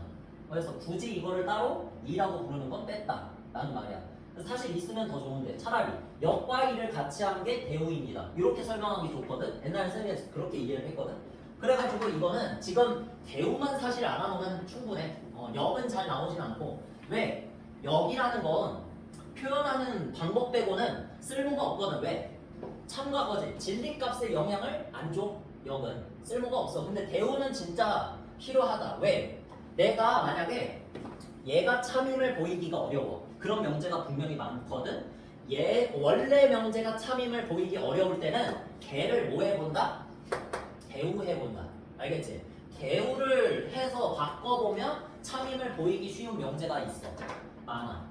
그래서 굳이 이거를 따로 이라고 부르는 건 뺐다 라는 말이야. 사실 있으면 더 좋은데 차라리 역과 이를 같이 한 게 대우입니다. 이렇게 설명하기 좋거든. 옛날에 선생님이 그렇게 이해를 했거든. 그래가지고 이거는 지금 대우만 사실 알아놓으면 충분해. 역은 잘 나오진 않고. 왜? 역이라는 건 표현하는 방법 빼고는 쓸모가 없거든. 왜? 참과 거짓, 진리값의 영향을 안 줘. 역은 쓸모가 없어. 근데 대우는 진짜 필요하다. 왜? 내가 만약에 얘가 참임을 보이기가 어려워. 그런 명제가 분명히 많거든. 얘 원래 명제가 참임을 보이기 어려울 때는 걔를 뭐 해본다? 대우해본다. 알겠지? 대우를 해서 바꿔보면 참임을 보이기 쉬운 명제가 있어. 많아.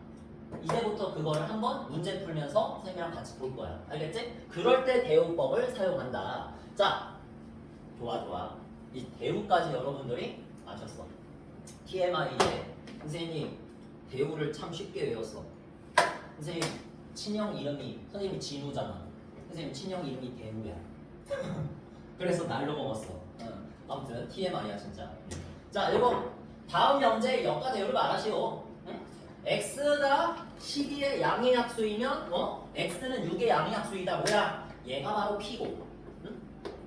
이제부터 그거를 한번 문제 풀면서 선생님이랑 같이 볼 거야. 알겠지? 그럴 때 대우법을 사용한다. 자, 좋아. 이 대우까지 여러분들이 아셨어. TMI 이제 선생님 대우를 참 쉽게 외웠어. 선생님 친형 이름이 선생님이 진우잖아. 선생님 친형 이름이 대우야. 그래서 날로 먹었어. 아무튼 TMI야 진짜. 자, 이거 다음 명제의 역과 대우를 말하시오. x가 12의 양의 약수이면 x는 6의 양의 약수이다. 뭐야? 얘가 바로 p고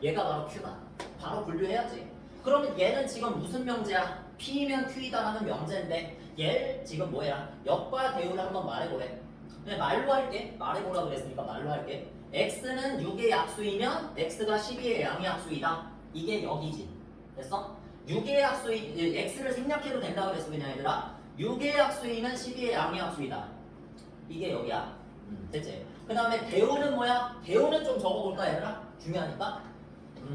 얘가 바로 q다. 바로 분류해야지. 그러면 얘는 지금 무슨 명제야? p면 q이다라는 명제인데 얘 지금 뭐야? 역과 대우를 한번 말해보래. 그냥 말로 할게. 말해보라 그랬으니까 말로 할게. x는 6의 약수이면 x가 12의 양의 약수이다. 이게 역이지. 됐어? 6의 약수이 x를 생략해도 된다 그랬어 그냥 얘들아. 6의 약수이면 12의 양의 약수이다. 이게 여기야. 됐지? 그 다음에 대우는 뭐야? 대우는 좀 적어볼까 얘들아? 중요하니까.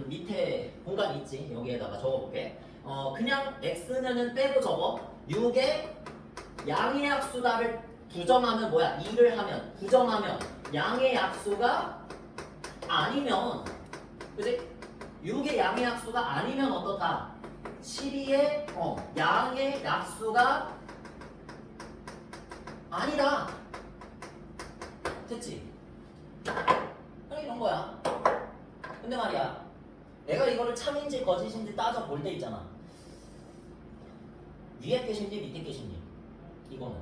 밑에 공간 있지? 여기에다가 적어볼게. 그냥 x는 빼고 적어. 6의 양의 약수다를 부정하면 뭐야? 2를 하면 부정하면 양의 약수가 아니면 그치? 6의 양의 약수가 아니면 어떻다? 12의 양의 약수가 아니다. 됐지? 이런 거야. 근데 말이야, 내가 이거를 참인지 거짓인지 따져볼 때 있잖아. 위에 계신지 밑에 계신지. 이거는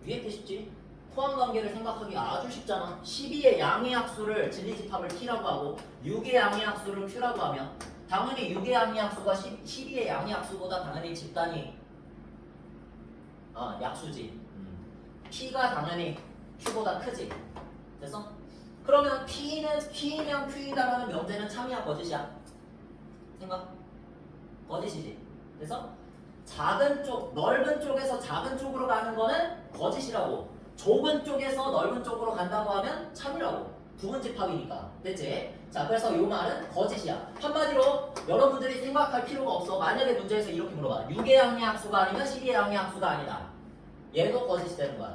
위에 계시지? 포함 관계를 생각하기 아주 쉽잖아. 12의 양의 합수를 진리집합을 t라고 하고 6의 양의 합수를 q라고 하면 당연히 6의 양의 합수가 12의 양의 합수보다 당연히 집단이 약수지. p가 당연히 q보다 크지. 됐어? 그러면 p면 q이다라는 명제는 참이야 거짓이야? 생각? 거짓이지. 그래서 작은 쪽, 넓은 쪽에서 작은 쪽으로 가는 거는 거짓이라고. 좁은 쪽에서 넓은 쪽으로 간다고 하면 참이라고. 부분집합이니까. 됐지? 자, 그래서 이 말은 거짓이야. 한마디로 여러분들이 생각할 필요가 없어. 만약에 문제에서 이렇게 물어봐. 6의 양의 합수가 아니면 12의 양의 합수가 아니다. 얘도 거짓이 되는 거야.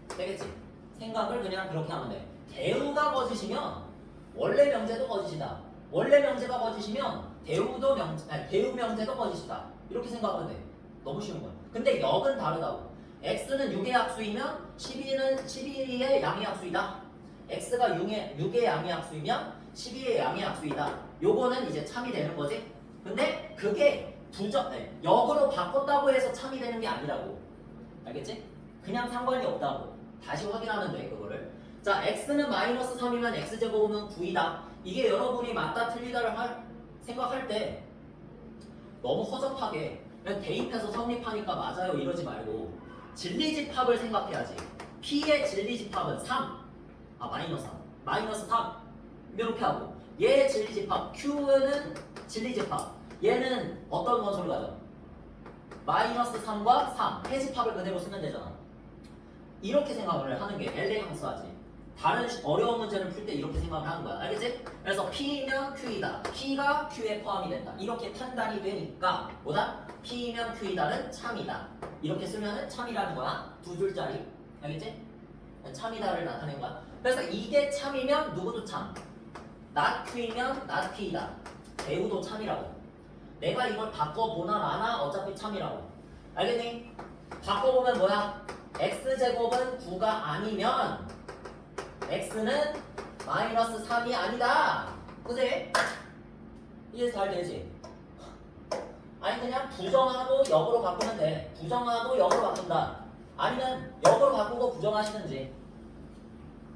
되겠지? 생각을 그냥 그렇게 하면 돼. 대우가 거짓이면 원래 명제도 거짓이다. 원래 명제가 거짓이면 대우 명제도 거짓이다. 이렇게 생각하면 돼. 너무 쉬운 거야. 근데 역은 다르다고. x는 6의 합수이면 12의 양의 합수이다. x가 6의 양의 합수이면 12의 양의 합수이다. 요거는 이제 참이 되는 거지. 근데 그게 역으로 바꿨다고 해서 참이 되는 게 아니라고. 알겠지? 그냥 상관이 없다고. 다시 확인하면 돼 그거를. 자, x는 마이너스 3이면 x제곱은 9이다. 이게 여러분이 맞다 틀리다를 생각할 때 너무 허접하게 그냥 대입해서 성립하니까 맞아요 이러지 말고 진리집합을 생각해야지. p의 진리집합은 3. 마이너스 3. 마이너스 3. 이렇게 하고 얘의 진리집합 q는 진리집합. 얘는 어떤 원소를 가져? 마이너스 3과 3. 해집합을 그대로 쓰면 되잖아. 이렇게 생각을 하는 게 엘레강스하지. 다른 어려운 문제를 풀 때 이렇게 생각을 하는 거야. 알겠지? 그래서 P면 Q이다. P가 Q에 포함이 된다. 이렇게 판단이 되니까 뭐다? P면 Q이다는 참이다. 이렇게 쓰면은 참이라는 거야. 두 줄짜리. 알겠지? 참이다를 나타낸 거야. 그래서 이게 참이면 누구도 참. not Q이면 not P이다. 배우도 참이라고. 내가 이걸 바꿔보나 마나 어차피 참이라고. 알겠니? 바꿔보면 뭐야? x제곱은 9가 아니면 x는 마이너스 3이 아니다. 그지? 이게 잘 되지? 아니 그냥 부정하고 역으로 바꾸면 돼. 부정하고 역으로 바꾼다. 아니면 역으로 바꾸고 부정하시든지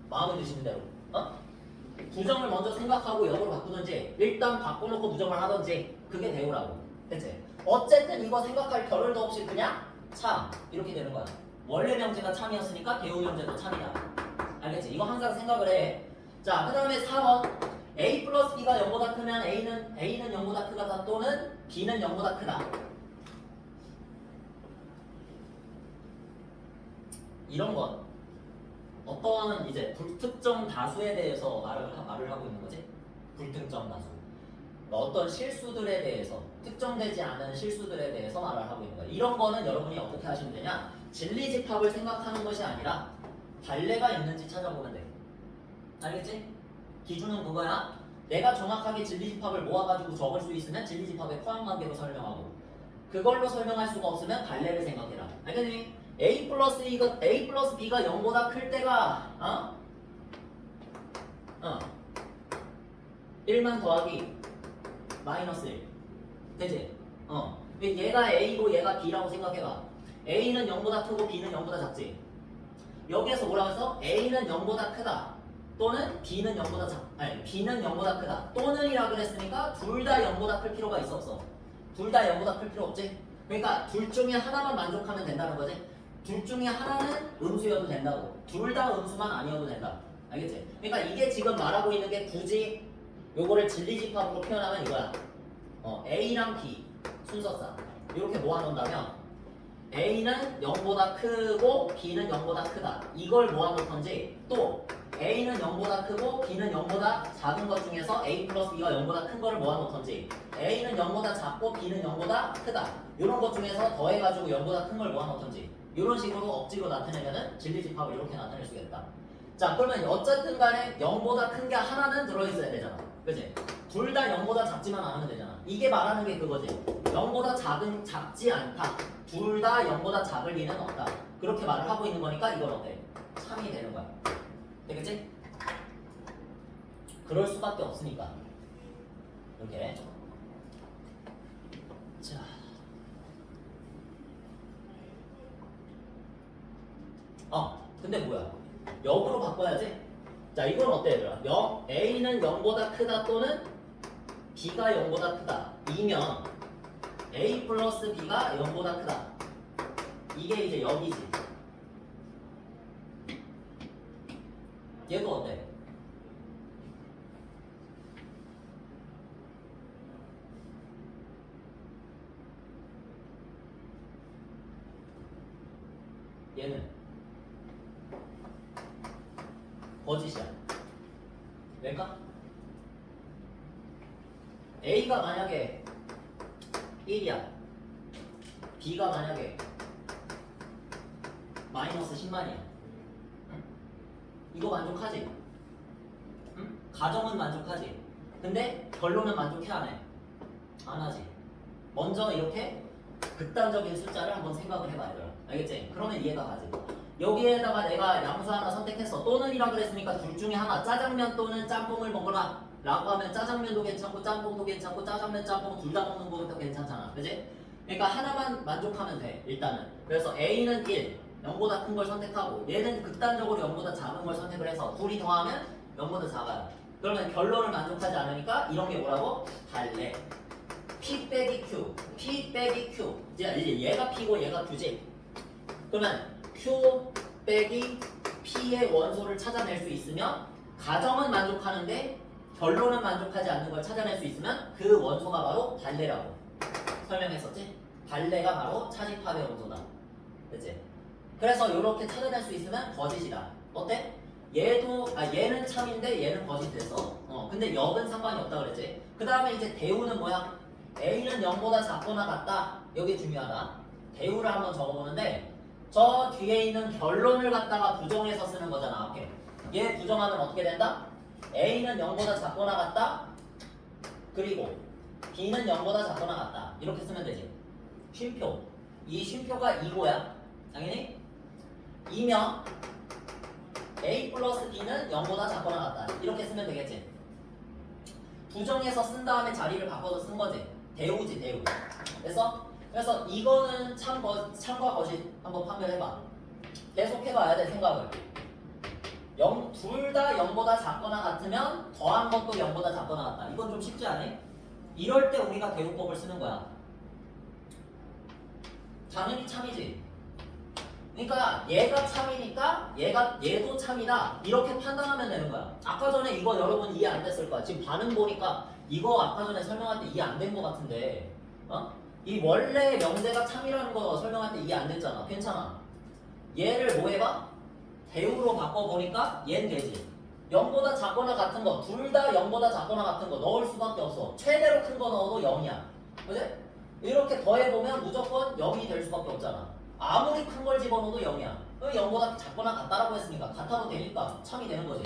마음에 드시는 대로. 부정을 먼저 생각하고 역으로 바꾸든지 일단 바꿔놓고 부정을 하든지 그게 대우라고. 됐지? 어쨌든 이거 생각할 겨를도 없이 그냥 참 이렇게 되는 거야. 원래 명제가 참이었으니까 대우 명제도 참이다. 알겠지? 이거 항상 생각을 해. 자, 그 다음에 4번. a 플러스 b가 0보다 크면 a는 0보다 크다 또는 b는 0보다 크다. 이런 건 어떤 이제 불특정 다수에 대해서 말을 하고 있는 거지? 불특정 다수. 어떤 실수들에 대해서, 특정되지 않은 실수들에 대해서 말을 하고 있는 거야. 이런 거는 여러분이 어떻게 하시면 되냐? 진리집합을 생각하는 것이 아니라 관례가 있는지 찾아보면 돼. 알겠지? 기준은 그거야. 내가 정확하게 진리집합을 모아가지고 적을 수 있으면 진리집합의 포함관계로 설명하고 그걸로 설명할 수가 없으면 관례를 생각해라. 알겠니? a 플러스 b가 0보다 클 때가 1만 더하기 마이너스 1 되지? 얘가 a고 얘가 b라고 생각해봐. a는 0보다 크고 b는 0보다 작지? 여기에서 뭐라고 했어? a는 0보다 크다 또는 b는 0보다 크다 또는이라 그랬으니까 둘 다 0보다 클 필요가 있어 없어? 둘 다 0보다 클 필요 없지? 그러니까 둘 중에 하나만 만족하면 된다는 거지? 둘 중에 하나는 음수여도 된다고. 둘 다 음수만 아니어도 된다. 알겠지? 그러니까 이게 지금 말하고 있는 게 굳이 요거를 진리집합으로 표현하면 이거야. A랑 B 순서상 이렇게 모아놓는다면 A는 0보다 크고 B는 0보다 크다. 이걸 모아놓던지 또 A는 0보다 크고 B는 0보다 작은 것 중에서 A 플러스 B가 0보다 큰 거를 모아놓던지 A는 0보다 작고 B는 0보다 크다. 이런 것 중에서 더해가지고 0보다 큰 걸 모아놓던지 이런 식으로 억지로 나타내면은 진리집합을 이렇게 나타낼 수가 있다. 자, 그러면 어쨌든 간에 0보다 큰 게 하나는 들어있어야 되잖아. 그치? 둘 다 0보다 작지만 않으면 되잖아. 이게 말하는 게 그거지. 0보다 작지 않다. 둘 다 0보다 작을 리는 없다. 그렇게 말을 하고 있는 거니까 이건 어때? 참이 되는 거야. 되겠지? 그럴 수밖에 없으니까. 이렇게. 자. 근데 뭐야? 역으로 바꿔야지. 자, 이건 어때 얘들아? A는 0보다 크다 또는 B가 0보다 크다. 이면 A 플러스 B가 0보다 크다. 이게 이제 역이지. 얘도 어때? 얘는 거짓이야. 왜일까? A가 만약에 1이야. B가 만약에 마이너스 10만이야. 응? 이거 만족하지? 응? 가정은 만족하지? 근데 결론은 만족해 안 해? 안 하지. 먼저 이렇게 극단적인 숫자를 한번 생각을 해봐야 돼. 알겠지? 그러면 이해가 가지. 여기에다가 내가 양수 하나 선택했어. 또는이라 그랬으니까 둘 중에 하나 짜장면 또는 짬뽕을 먹어라 라고 하면 짜장면도 괜찮고 짬뽕도 괜찮고 짜장면 짬뽕 둘 다 먹는 것도 괜찮잖아. 그지? 그러니까 하나만 만족하면 돼. 일단은. 그래서 A는 1 0보다 큰 걸 선택하고 얘는 극단적으로 0보다 작은 걸 선택을 해서 둘이 더하면 0보다 작아요. 그러면 결론을 만족하지 않으니까 이런 게 뭐라고? 달래. P 빼기 Q, P 빼기 Q. 이제 얘가 P고 얘가 Q지. 그러면 Q 빼기 P의 원소를 찾아낼 수 있으면 가정은 만족하는데 결론은 만족하지 않는 걸 찾아낼 수 있으면 그 원소가 바로 달래라고 설명했었지? 달래가 바로 차집합의 원소다. 그치? 그래서 이렇게 찾아낼 수 있으면 거짓이다. 어때? 얘는 참인데 얘는 거짓 됐어. 근데 역은 상관이 없다 그랬지? 그 다음에 이제 대우는 뭐야? A는 0보다 작거나 같다. 여기 중요하다. 대우를 한번 적어보는데 저 뒤에 있는 결론을 갖다가 부정해서 쓰는 거잖아. 오케이. 얘 부정하면 어떻게 된다? A는 0보다 작거나 같다. 그리고 B는 0보다 작거나 같다. 이렇게 쓰면 되지. 쉼표. 이 쉼표가 2고야. 당연히. 이면 A 플러스 B는 0보다 작거나 같다. 이렇게 쓰면 되겠지. 부정해서 쓴 다음에 자리를 바꿔서 쓴 거지. 대우지, 대우. 그래서 이거는 참과 거짓 한번 판별해봐. 계속 해봐야 돼, 생각을. 둘 다 0보다 작거나 같으면 더한 것도 0보다 작거나 같다. 이건 좀 쉽지 않니? 이럴 때 우리가 대우법을 쓰는 거야. 당연히 참이지. 그러니까 얘가 참이니까 얘도 참이다. 이렇게 판단하면 되는 거야. 아까 전에 이거 여러분 이해 안 됐을 거야. 지금 반응 보니까 이거 아까 전에 설명할 때 이해 안 된 거 같은데 이 원래 명제가 참이라는 거 설명할 때 이해 안 됐잖아. 괜찮아. 얘를 뭐 해봐? 대우로 바꿔보니까 얘는 되지. 0보다 작거나 같은 거, 둘 다 0보다 작거나 같은 거 넣을 수밖에 없어. 최대로 큰 거 넣어도 0이야. 그지? 이렇게 더해보면 무조건 0이 될 수밖에 없잖아. 아무리 큰 걸 집어넣어도 0이야. 0보다 작거나 같다라고 했으니까 같아도 되니까 참이 되는 거지.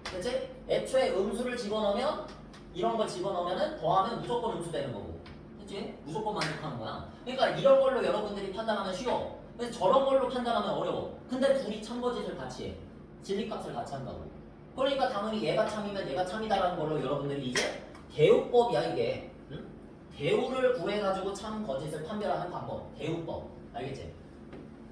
그치? 애초에 음수를 집어넣으면 이런 걸 집어넣으면 더하면 무조건 음수 되는 거고. 그치? 무조건 만족하는 거야. 그러니까 이런 걸로 여러분들이 판단하면 쉬워. 근데 저런 걸로 판단하면 어려워. 근데 둘이 참거짓을 같이 해. 진리값을 같이 한다고. 그러니까 당연히 얘가 참이면 얘가 참이다라는 걸로 여러분들이 이제 대우법이야 이게. 응? 대우를 구해가지고 참 거짓을 판별하는 방법. 대우법. 알겠지?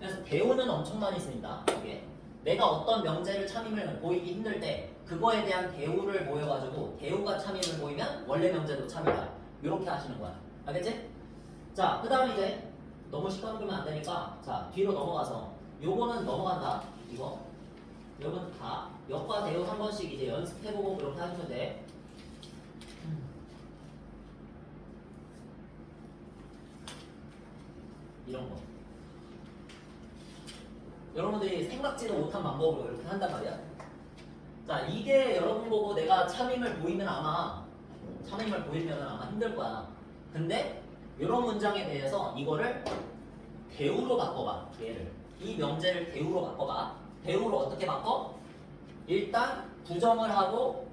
그래서 대우는 엄청 많이 씁니다. 이게 내가 어떤 명제를 참임을 보이기 힘들 때 그거에 대한 대우를 보여가지고 대우가 참임을 보이면 원래 명제도 참이다. 이렇게 하시는 거야. 알겠지? 자, 그 다음에 이제 너무 시간 끌면 안 되니까 자 뒤로 넘어가서 요거는 넘어간다. 요건 다 역과 대우 한 번씩 이제 연습해보고 그렇게 하시면 돼. 이런 거. 여러분들이 생각지도 못한 방법으로 이렇게 한단 말이야. 자, 이게 여러분 보고 내가 참임을 보이면 아마 힘들 거야. 근데 이런 문장에 대해서 이거를 대우로 바꿔봐. 얘를 이 명제를 대우로 바꿔봐. 대우로 어떻게 바꿔? 일단 부정을 하고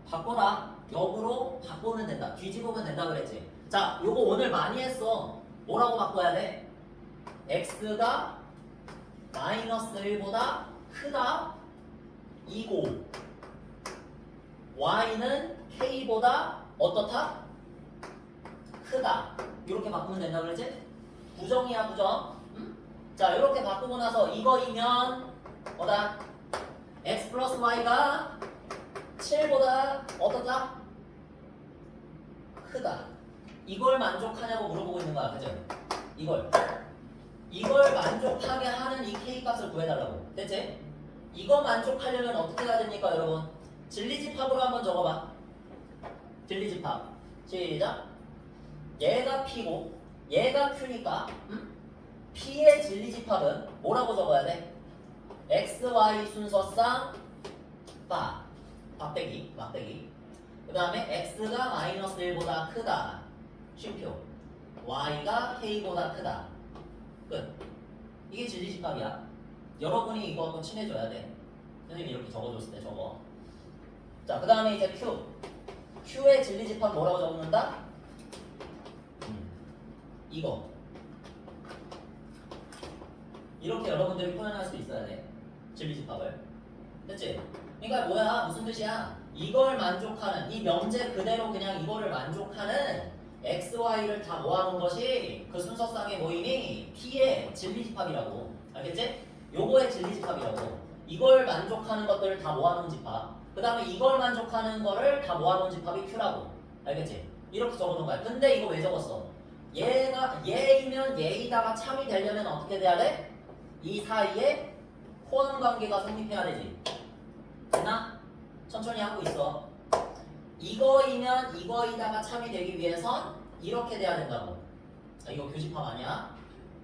바꿔라. 역으로 바꾸면 된다. 뒤집으면 된다 그랬지. 자, 요거 오늘 많이 했어. 뭐라고 바꿔야 돼? x가 마이너스 1보다 크다 2고 y는 k보다 어떻다? 크다. 이렇게 바꾸면 된다 그랬지? 부정이야 부정. 응? 자, 이렇게 바꾸고 나서 이거이면 뭐다? x 플러스 y가 7보다 어떻다? 크다. 이걸 만족하냐고 물어보고 있는 거야. 그죠? 이걸 만족하게 하는 이 k 값을 구해달라고. 됐지? 이거 만족하려면 어떻게 해야 됩니까, 여러분? 진리집합으로 한번 적어봐. 진리집합. 시작. 얘가 p고 얘가 q니까 p의 진리집합은 뭐라고 적어야 돼? x, y 순서상 막대기. 그 다음에 x가 마이너스 1보다 크다. 쉼표. y가 k보다 크다. 끝. 이게 진리집합이야. 여러분이 이거 한번 친해줘야 돼. 선생님이 이렇게 적어줬을 때 적어. 자, 그 다음에 이제 q. q의 진리집합 뭐라고 적는다? 이거. 이렇게 여러분들이 표현할 수 있어야 돼. 진리집합을. 됐지? 그러니까 뭐야? 무슨 뜻이야? 이걸 만족하는, 이 명제 그대로 그냥 이거를 만족하는 x, y를 다 모아놓은 것이 그 순서상의 모임이 p의 진리집합이라고. 알겠지? 요거의 진리집합이라고. 이걸 만족하는 것들을 다 모아놓은 집합. 그 다음에 이걸 만족하는 거를 다 모아놓은 집합이 q라고. 알겠지? 이렇게 적어놓은 거야. 근데 이거 왜 적었어? 얘이면 얘이다가 참이 되려면 어떻게 돼야 돼? 이 사이에 호환 관계가 성립해야 되지. 됐나? 천천히 하고 있어. 이거이면 이거이다가 참이 되기 위해선 이렇게 돼야 된다고. 이거 교집합 아니야?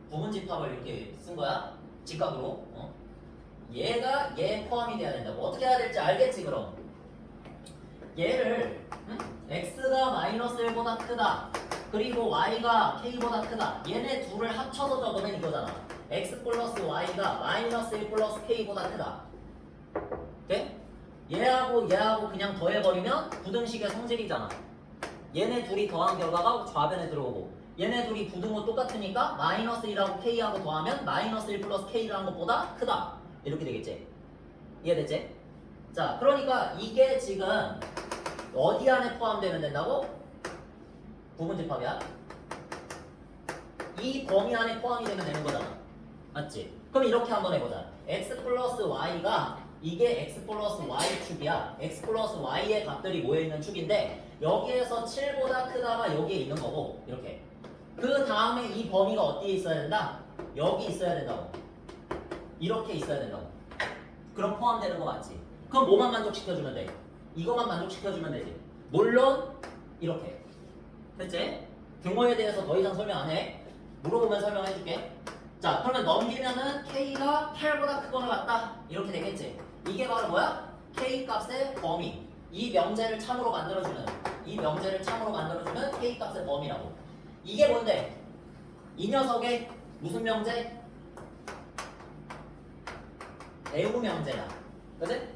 부분집합을 이렇게 쓴 거야. 직각으로. 얘가 얘 포함이 돼야 된다고. 어떻게 해야 될지 알겠지 그럼? 얘를 x가 마이너스 1보다 크다. 그리고 y가 k보다 크다. 얘네 둘을 합쳐서 적으면 이거잖아. x 플러스 y가 마이너스 1 플러스 k보다 크다. 돼? 얘하고 얘하고 그냥 더해버리면 부등식의 성질이잖아. 얘네 둘이 더한 결과가 좌변에 들어오고 얘네 둘이 부등호 똑같으니까 마이너스 1하고 k하고 더하면 마이너스 1 플러스 k라는 것보다 크다. 이렇게 되겠지? 이해됐지? 자, 그러니까 이게 지금 어디 안에 포함되면 된다고? 부분집합이야. 이 범위 안에 포함이 되면 되는 거잖아. 맞지? 그럼 이렇게 한번 해보자. x 플러스 y가 이게 x 플러스 y축이야. x 플러스 y의 값들이 모여있는 축인데 여기에서 7보다 크다가 여기에 있는 거고 이렇게. 그 다음에 이 범위가 어디에 있어야 된다? 여기 있어야 된다고. 이렇게 있어야 된다고. 그럼 포함되는 거 맞지? 그럼 뭐만 만족시켜주면 돼? 이거만 만족시켜주면 되지. 물론 이렇게. 됐지? 등호에 대해서 더 이상 설명 안 해. 물어보면 설명해줄게. 자, 그러면 넘기면은 K가 8보다 크거나 같다. 이렇게 되겠지? 이게 바로 뭐야? K 값의 범위. 이 명제를 참으로 만들어주는 K 값의 범위라고. 이게 뭔데? 이 녀석의 무슨 명제? 대우 명제야. 그치?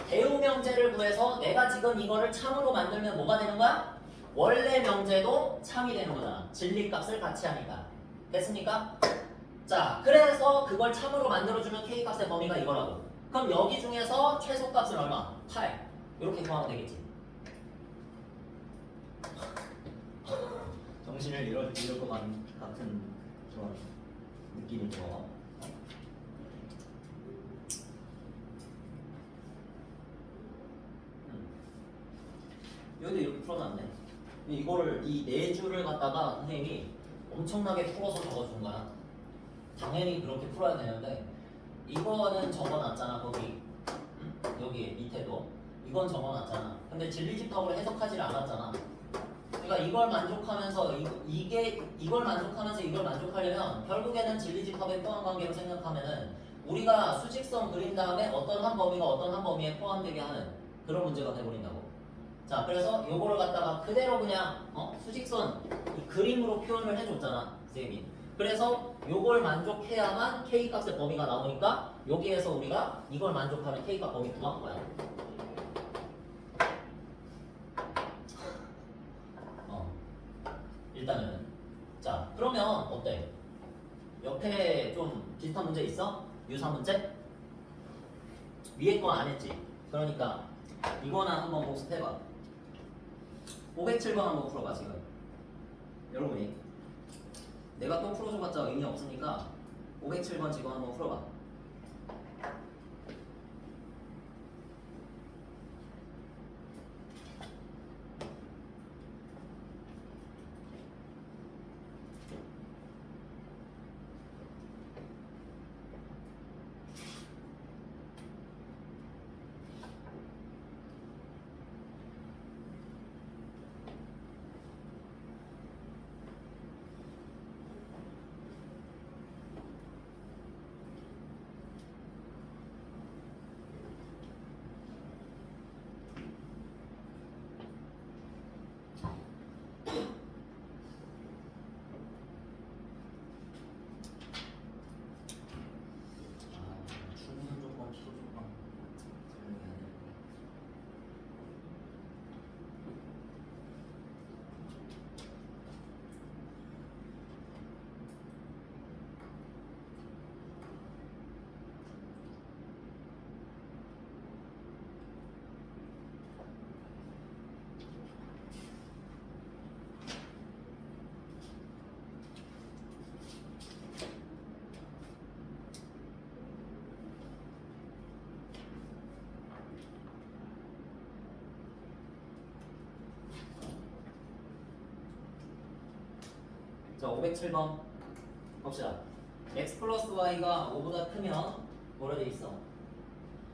대우 명제를 구해서 내가 지금 이거를 참으로 만들면 뭐가 되는 거야? 원래 명제도 참이 되는 거잖아. 진리값을 같이 하니까. 됐습니까? 자, 그래서 그걸 참으로 만들어주는 K값의 범위가 이거라고. 그럼 여기 중에서 최소값은 얼마? 8. 이렇게 구하면 되겠지. 정신을 잃을 것 같은 그런 느낌이죠. 여기도 이렇게 풀어놨네. 이거를 이 네 줄을 갖다가 선생님이 엄청나게 풀어서 적어준 거야. 당연히 그렇게 풀어야 되는데 이거는 적어놨잖아 거기. 여기 밑에도 이건 적어놨잖아. 근데 진리집합으로 해석하지를 않았잖아. 그러니까 이걸 만족하면서 이걸 만족하면서 이걸 만족하려면 결국에는 진리집합의 포함관계로 생각하면은 우리가 수직선 그린 다음에 어떤 한 범위가 어떤 한 범위에 포함되게 하는 그런 문제가 돼버린다고. 자, 그래서 요거를 갖다가 그대로 그냥 수직선 이 그림으로 표현을 해줬잖아 선생님이. 그래서 요걸 만족해야만 K값의 범위가 나오니까 여기에서 우리가 이걸 만족하는 K값 범위 구한 거야. 일단은 자, 그러면 어때? 옆에 좀 비슷한 문제 있어? 유사 문제? 위에 거 안 했지? 그러니까 이거나 한번 복습해봐. 507번 한번 풀어봐 지금. 여러분이 내가 또 풀어줘봤자 의미 없으니까 507번 지금 한번 풀어봐. 자 507번 봅시다. x 플러스 y가 5보다 크면 뭐라 돼 있어?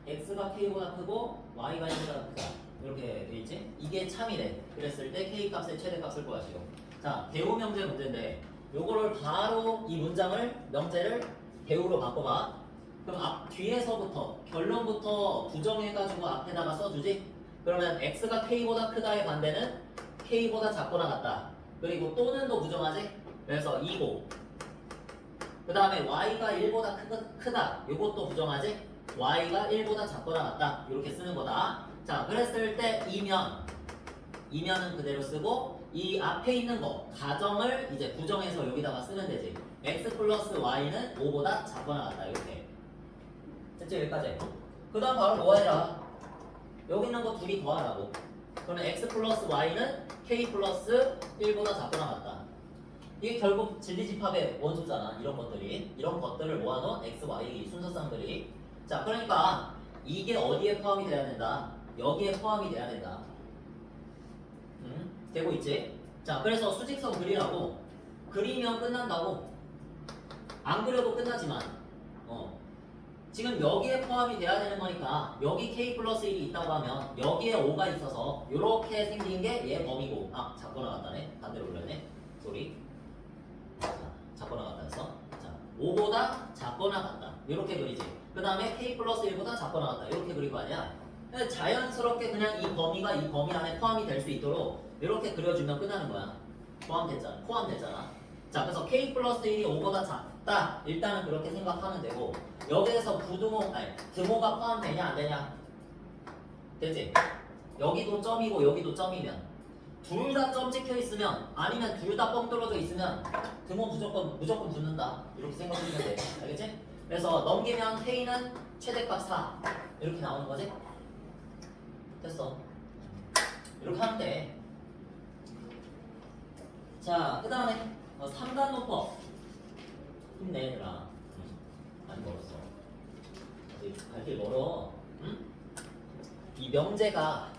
x가 k보다 크고 y가 1보다 크다 이렇게 돼 있지? 이게 참이래. 그랬을 때 k 값의 최대값을 구하시오. 자 대우 명제 문제인데 요거를 바로 이 문장을 명제를 대우로 바꿔봐. 그럼 뒤에서부터 결론부터 부정해가지고 앞에다가 써주지? 그러면 x가 k보다 크다의 반대는 k보다 작거나 같다. 그리고 또는도 부정하지? 그래서 2고 그 다음에 y가 1보다 크다. 요것도 부정하지? y가 1보다 작거나 같다. 이렇게 쓰는 거다. 자 그랬을 때 이면은 그대로 쓰고 이 앞에 있는 거 가정을 이제 부정해서 여기다가 쓰면 되지. x 플러스 y는 5보다 작거나 같다. 이렇게 됐지? 여기까지. 그 다음 바로 뭐 해라? 여기 있는 거 둘이 더하라고. 그러면 x 플러스 y는 k 플러스 1보다 작거나 같다. 이게 결국 진리집합의 원소잖아. 이런 것들을 모아놓은 x, y 순서쌍들이. 자 그러니까 이게 어디에 포함이 돼야 된다? 여기에 포함이 돼야 된다. 되고 있지? 자 그래서 수직선 그리라고. 그리면 끝난다고. 안 그려도 끝나지만 지금 여기에 포함이 돼야 되는 거니까 여기 k 플러스 1이 있다고 하면 여기에 5가 있어서 이렇게 생긴 게 얘 범위고. 아 잡고 나갔다네. 반대로 그렸네. 소리. 자, 작거나 같다 했어. 자 5보다 작거나 같다. 이렇게 그리지. 그 다음에 k 플러스 1보다 작거나 같다. 이렇게 그릴 거 아니야. 자연스럽게 그냥 이 범위가 이 범위 안에 포함이 될 수 있도록 이렇게 그려주면 끝나는 거야. 포함됐잖아. 자 그래서 k 플러스 1이 5보다 작다. 일단은 그렇게 생각하면 되고 여기에서 드모가 포함되냐 안 되냐? 되지? 여기도 점이고 여기도 점이면 둘 다 점 찍혀 있으면 아니면 둘 다 뻥 뚫어져 있으면 드모 무조건 붙는다. 이렇게 생각하면 돼. 알겠지? 그래서 넘기면 k는 최대값 4 이렇게 나오는 거지? 됐어. 이렇게 하면 돼. 자, 그 다음에 3단 논법 힘내느라. 많이 멀었어. 갈 길 멀어. 응? 이 명제가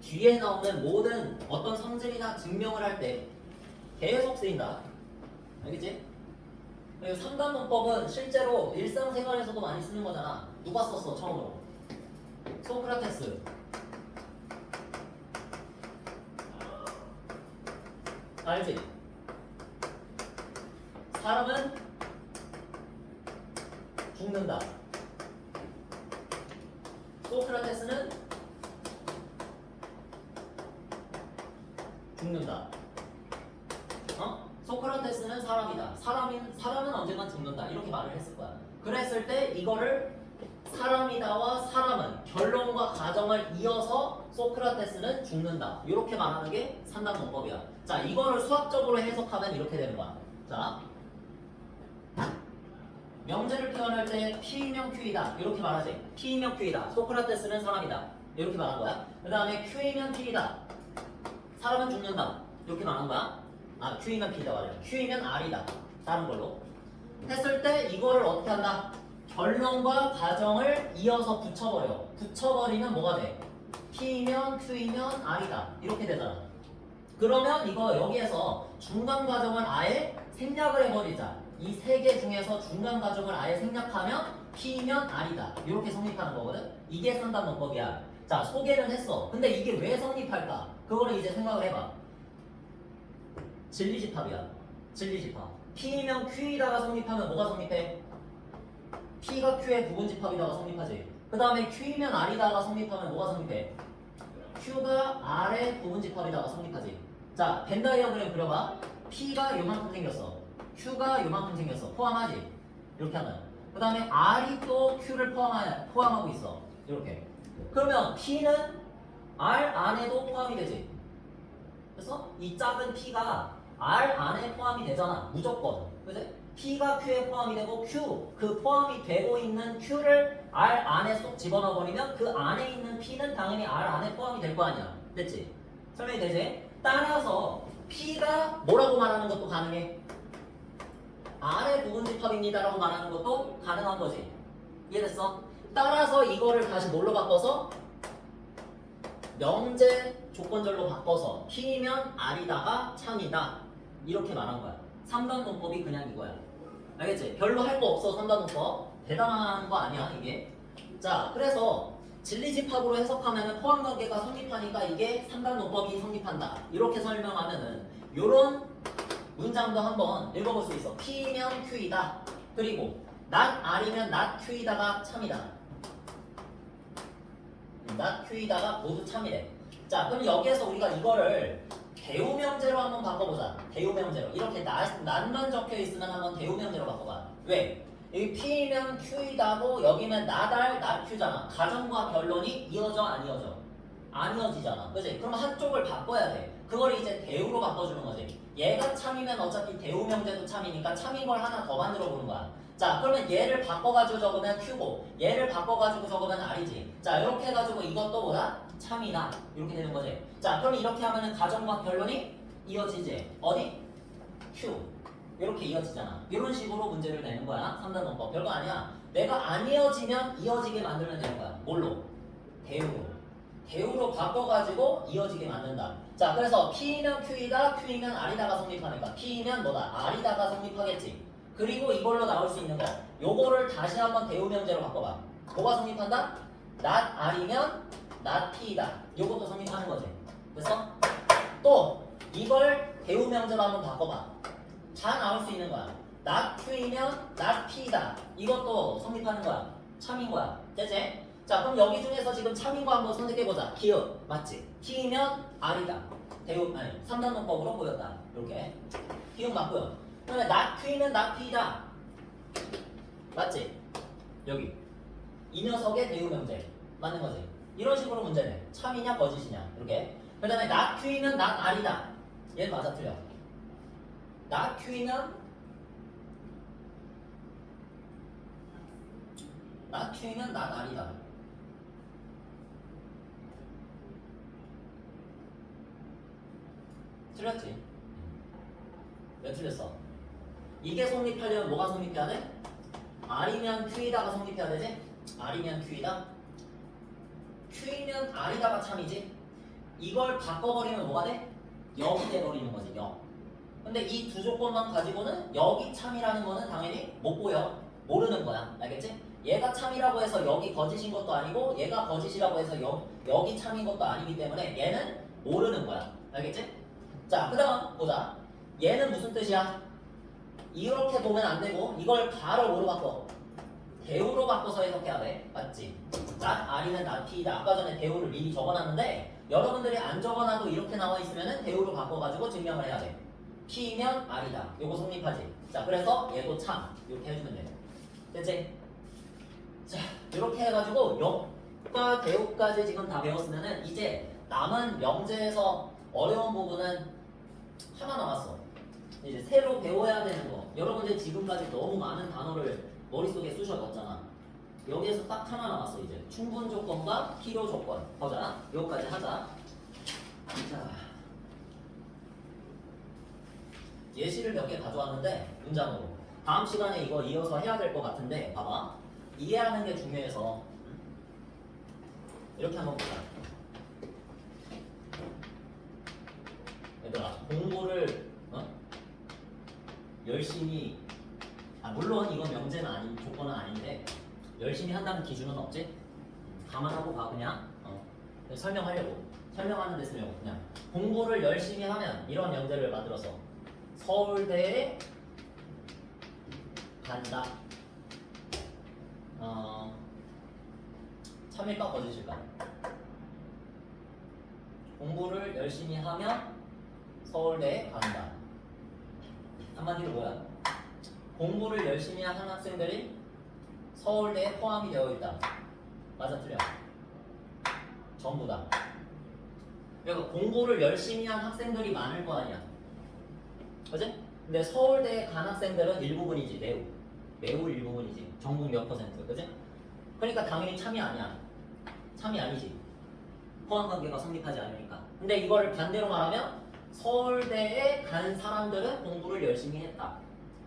뒤에 나오는 모든 어떤 성질이나 증명을 할 때 계속 쓰인다. 알겠지? 그리고 3단 논법은 실제로 일상생활에서도 많이 쓰는 거잖아. 누가 썼어 처음으로? 소크라테스. 알지? 사람은 죽는다. 소크라테스는 죽는다. 소크라테스는 사람이다. 사람은 언젠간 죽는다. 이렇게 말을 했을 거야. 그랬을 때 이거를 사람이다와 사람은 결론과 가정을 이어서 소크라테스는 죽는다. 이렇게 말하는 게 3단 논법이야. 자, 이거를 수학적으로 해석하면 이렇게 되는 거야. 자, 명제를 표현할 때 P이면 Q이다. 이렇게 말하지. P이면 Q이다. 소크라테스는 사람이다. 이렇게 말한 거야. 그 다음에 Q이면 P이다. 사람은 죽는다. 이렇게 말한 거야. 아, Q이면 P다 말이야. Q이면 R이다. 다른 걸로. 했을 때 이거를 어떻게 한다? 결론과 가정을 이어서 붙여버려. 붙여버리면 뭐가 돼? P이면 Q이면 R이다. 이렇게 되잖아. 그러면 이거 여기에서 중간 과정을 아예 생략을 해버리자. 이 세 개 중에서 중간 과정을 아예 생략하면 P면 R이다. 이렇게 성립하는 거거든. 이게 3단 논법이야. 자, 소개는 했어. 근데 이게 왜 성립할까? 그거를 이제 생각을 해봐. 진리집합이야. 진리집합. P면 Q이다가 성립하면 뭐가 성립해? P가 Q의 부분집합이다가 성립하지. 그 다음에 Q이면 R이다가 성립하면 뭐가 성립해? Q가 R의 부분집합이다가 성립하지. 자, 벤 다이어그램 그려봐. P가 요만큼 생겼어. Q가 요만큼 생겼어. 포함하지? 이렇게 하면. 그 다음에 R이 또 Q를 포함하고 있어. 이렇게. 그러면 P는 R 안에도 포함이 되지. 그래서 이 작은 P가 R 안에 포함이 되잖아. 무조건. 그지? P가 Q에 포함이 되고 그 포함이 되고 있는 Q를 R 안에 쏙 집어넣어버리면 그 안에 있는 P는 당연히 R 안에 포함이 될 거 아니야. 됐지? 설명이 되지? 따라서 P가 뭐라고 말하는 것도 가능해. R의 부분집합입니다라고 말하는 것도 가능한 거지. 이해됐어? 따라서 이거를 다시 뭘로 바꿔서 명제 조건절로 바꿔서 P면 R이다가 참이다. 이렇게 말한 거야. 3단 논법이 그냥 이거야. 알겠지? 별로 할 거 없어 3단 논법. 대단한 거 아니야 이게. 자, 그래서 진리집합으로 해석하면은 포함관계가 성립하니까 이게 3단 논법이 성립한다. 이렇게 설명하면은 요런 문장도 한번 읽어볼 수 있어. P면 Q이다. 그리고 not R이면 not Q이다가 참이다. not Q이다가 모두 참이래. 자, 그럼 여기에서 우리가 이거를 대우명제로 한번 바꿔보자. 대우명제로. 이렇게 not만 적혀 있으면 한번 대우명제로 바꿔봐. 왜? 여기 P면 Q이다고 여기면 not R, not Q잖아. 가정과 결론이 이어져 안 이어져? 안 이어지잖아. 그치? 그럼 한쪽을 바꿔야 돼. 그걸 이제 대우로 바꿔주는 거지. 얘가 참이면 어차피 대우명제도 참이니까 참인 걸 하나 더 만들어 보는 거야. 자, 그러면 얘를 바꿔가지고 적으면 Q고 얘를 바꿔가지고 적으면 R이지. 자, 이렇게 해가지고 이것도 뭐다? 참이다. 이렇게 되는 거지. 자, 그럼 이렇게 하면은 가정과 결론이 이어지지. 어디? Q. 이렇게 이어지잖아. 이런 식으로 문제를 내는 거야. 3단 논법. 별거 아니야. 내가 안 이어지면 이어지게 만들면 되는 거야. 뭘로? 대우로. 대우로 바꿔가지고 이어지게 만든다. 자, 그래서 P면 Q이다, Q이면 R이다가 성립하니까 P면 뭐다? R이다가 성립하겠지. 그리고 이걸로 나올 수 있는 거. 요거를 다시 한번 대우명제로 바꿔봐. 뭐가 성립한다? not R이면 not P이다. 요것도 성립하는 거지. 그래서 또 이걸 대우명제로 한번 바꿔봐. 다 나올 수 있는 거야. not Q이면 not P이다. 이것도 성립하는 거야. 참인 거야. 됐지? 자, 그럼 여기 중에서 지금 참인 거 한번 선택해보자. 기억. 맞지? P면 R이다. 대우, 아니, 3단 논법으로 보였다. 이렇게. 기억 맞고요. 그러면 not Q는 not P다. 맞지? 여기. 이 녀석의 대우명제. 맞는 거지? 이런 식으로 문제네. 참이냐 거짓이냐. 이렇게. 그 다음에 not Q는 not R이다. 얘는 맞아 틀려. not Q면 not Q면 not R이다. 틀렸지? 왜 틀렸어? 이게 성립하려면 뭐가 성립해야 돼? R이면 Q이다가 성립해야 되지? R이면 Q이다? Q이면 R이다가 참이지? 이걸 바꿔버리면 뭐가 돼? 0이 돼버리는 거지, 0. 근데 이 두 조건만 가지고는 여기 참이라는 거는 당연히 못 보여. 모르는 거야. 알겠지? 얘가 참이라고 해서 여기 거짓인 것도 아니고 얘가 거짓이라고 해서 여기 참인 것도 아니기 때문에 얘는 모르는 거야. 알겠지? 자, 그 다음 보자. 얘는 무슨 뜻이야? 이렇게 보면 안 되고 이걸 바로 뭐로 바꿔? 대우로 바꿔서 해석해야 돼. 맞지? not R이면 not P이다. 아까 전에 대우를 미리 적어놨는데 여러분들이 안 적어놔도 이렇게 나와 있으면 대우로 바꿔가지고 증명을 해야 돼. P면 R이다. 요거 성립하지. 자, 그래서 얘도 참. 이렇게 해주면 돼. 됐지? 자, 이렇게 해가지고 역과 대우까지 지금 다 배웠으면은 이제 남은 명제에서 어려운 부분은 하나 남았어. 이제 새로 배워야 되는 거. 여러분들 지금까지 너무 많은 단어를 머릿속에 쑤셔 넣었잖아. 여기에서 딱 하나 남았어. 이제 충분 조건과 필요 조건. 보자. 요거까지 하자. 자, 예시를 몇 개 가져왔는데 문장으로. 다음 시간에 이거 이어서 해야 될 것 같은데 봐봐. 이해하는 게 중요해서 이렇게 한번 보자. 얘들아, 공부를 열심히, 물론 이건 명제는 아닌 조건은 아닌데 열심히 한다는 기준은 없지? 감안하고 봐. 그냥 설명하려고, 설명하는 데 쓰려고. 그냥 공부를 열심히 하면 이런 명제를 만들어서 서울대에 간다. 참일까 거짓일까? 공부를 열심히 하면 서울대에 간다. 한마디로 뭐야? 공부를 열심히 한 학생들이 서울대에 포함이 되어 있다. 맞아 틀려? 전부 다. 그러니까 공부를 열심히 한 학생들이 많을 거 아니야. 그치? 근데 서울대에 간 학생들은 일부분이지. 매우 일부분이지. 전국 몇 퍼센트. 그치? 그러니까 당연히 참이 아니야. 참이 아니지. 포함관계가 성립하지 않으니까. 근데 이걸 반대로 말하면 서울대에 간 사람들은 공부를 열심히 했다.